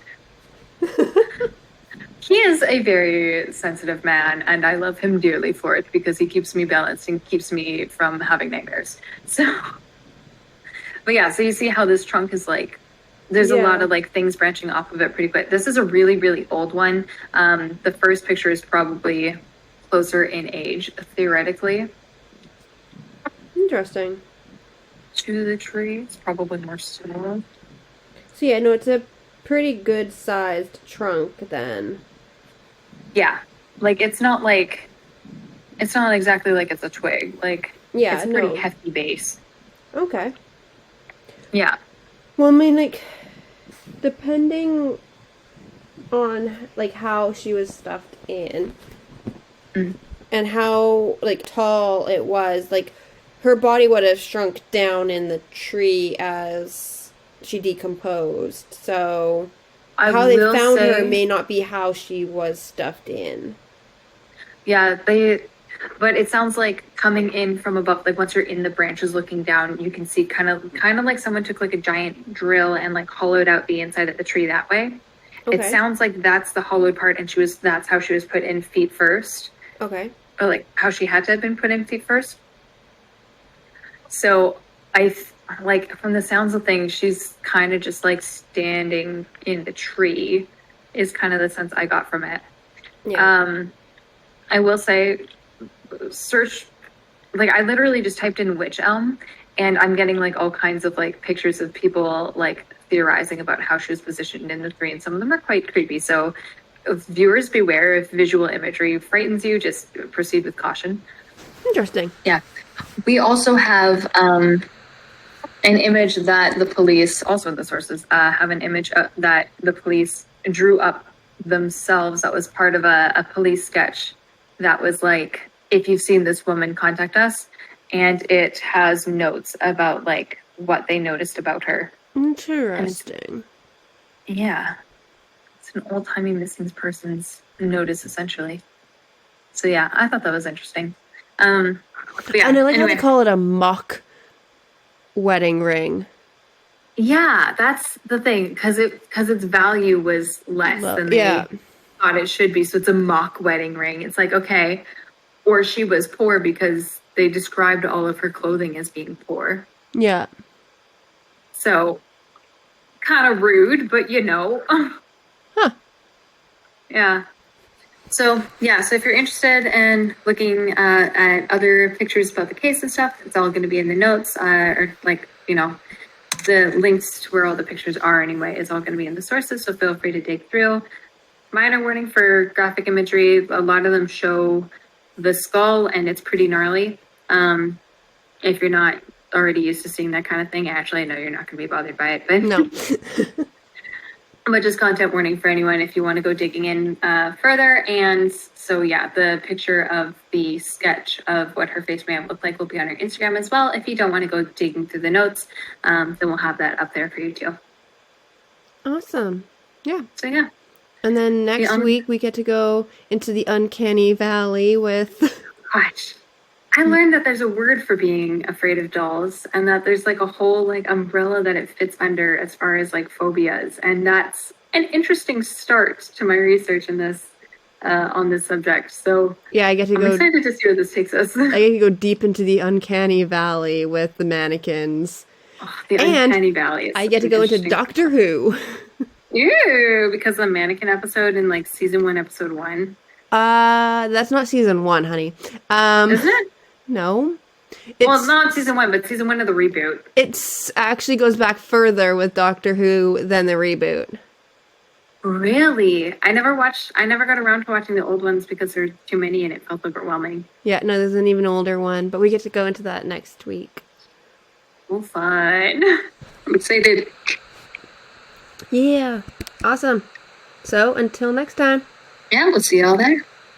A: He is a very sensitive man, and I love him dearly for it because he keeps me balanced and keeps me from having nightmares. So, but yeah, so you see how this trunk is like, there's a lot of like things branching off of it pretty quick. This is a really, really old one. The first picture is probably closer in age, theoretically,
B: Interesting.
A: to the tree. It's probably more similar.
B: So yeah, no, it's a pretty good sized trunk then.
A: Yeah, like it's not exactly like it's a twig. Like
B: Yeah,
A: it's a pretty
B: no.
A: hefty base.
B: Okay.
A: Yeah.
B: Well, I mean, like, depending on, like, how she was stuffed in and how, like, tall it was, like, her body would have shrunk down in the tree as she decomposed. So, how they found her may not be how she was stuffed in.
A: Yeah, But it sounds like coming in from above, like once you're in the branches looking down, you can see kind of like someone took like a giant drill and like hollowed out the inside of the tree that way. It
B: Okay.
A: sounds like that's the hollowed part, and that's how she was put in feet first,
B: Okay.
A: or like how she had to have been put in feet first. So like from the sounds of things, she's kind of just like standing in the tree, is kind of the sense I got from it.
B: Yeah.
A: I will say, search, like I literally just typed in witch elm, and I'm getting like all kinds of like pictures of people like theorizing about how she was positioned in the tree, and some of them are quite creepy. So viewers beware, if visual imagery frightens you, just proceed with caution.
B: Interesting.
A: Yeah. We also have an image that the police, also the sources, have an image that the police drew up themselves that was part of a police sketch that was like, if you've seen this woman, contact us. And it has notes about like what they noticed about her.
B: Interesting.
A: Yeah. It's an old-timey missing persons notice, essentially. So yeah, I thought that was interesting. But yeah,
B: And I like how
A: anyway.
B: they call it a mock wedding ring.
A: Yeah, that's the thing, because its value was less than they
B: Yeah.
A: thought it should be. So it's a mock wedding ring. It's like, okay, or she was poor because they described all of her clothing as being poor.
B: Yeah.
A: So kind of rude, but you know.
B: Huh.
A: Yeah. So yeah, so if you're interested in looking at other pictures about the case and stuff, it's all going to be in the notes, or like, you know, the links to where all the pictures are anyway is all going to be in the sources, so feel free to dig through. Minor warning for graphic imagery, a lot of them show the skull and it's pretty gnarly. If you're not already used to seeing that kind of thing, actually I know you're not going to be bothered by it, but
B: No.
A: but just content warning for anyone if you want to go digging in further. And so yeah, the picture of the sketch of what her face may have looked like will be on her Instagram as well. If you don't want to go digging through the notes, then we'll have that up there for you too.
B: Awesome. Yeah.
A: So yeah.
B: And then next week we get to go into the uncanny valley with
A: Gosh. I learned that there's a word for being afraid of dolls, and that there's like a whole like umbrella that it fits under as far as like phobias. And that's an interesting start to my research in this on this subject. So
B: yeah, I get to
A: I'm excited to see where this takes us.
B: I get to go deep into the uncanny valley with the mannequins.
A: The
B: And
A: uncanny valley.
B: I get to go into Doctor Who.
A: Ew, because the mannequin episode in like season 1, episode 1.
B: That's not season 1, honey.
A: Isn't it?
B: No.
A: Well, not season 1, but season 1 of the reboot.
B: It's actually goes back further with Doctor Who than the reboot.
A: Really? I never got around to watching the old ones because there were too many and it felt overwhelming.
B: Yeah, no, there's an even older one, but we get to go into that next week.
A: Oh, fun. I'm excited.
B: Yeah. Awesome. So, until next time.
A: Yeah, we'll see you all there.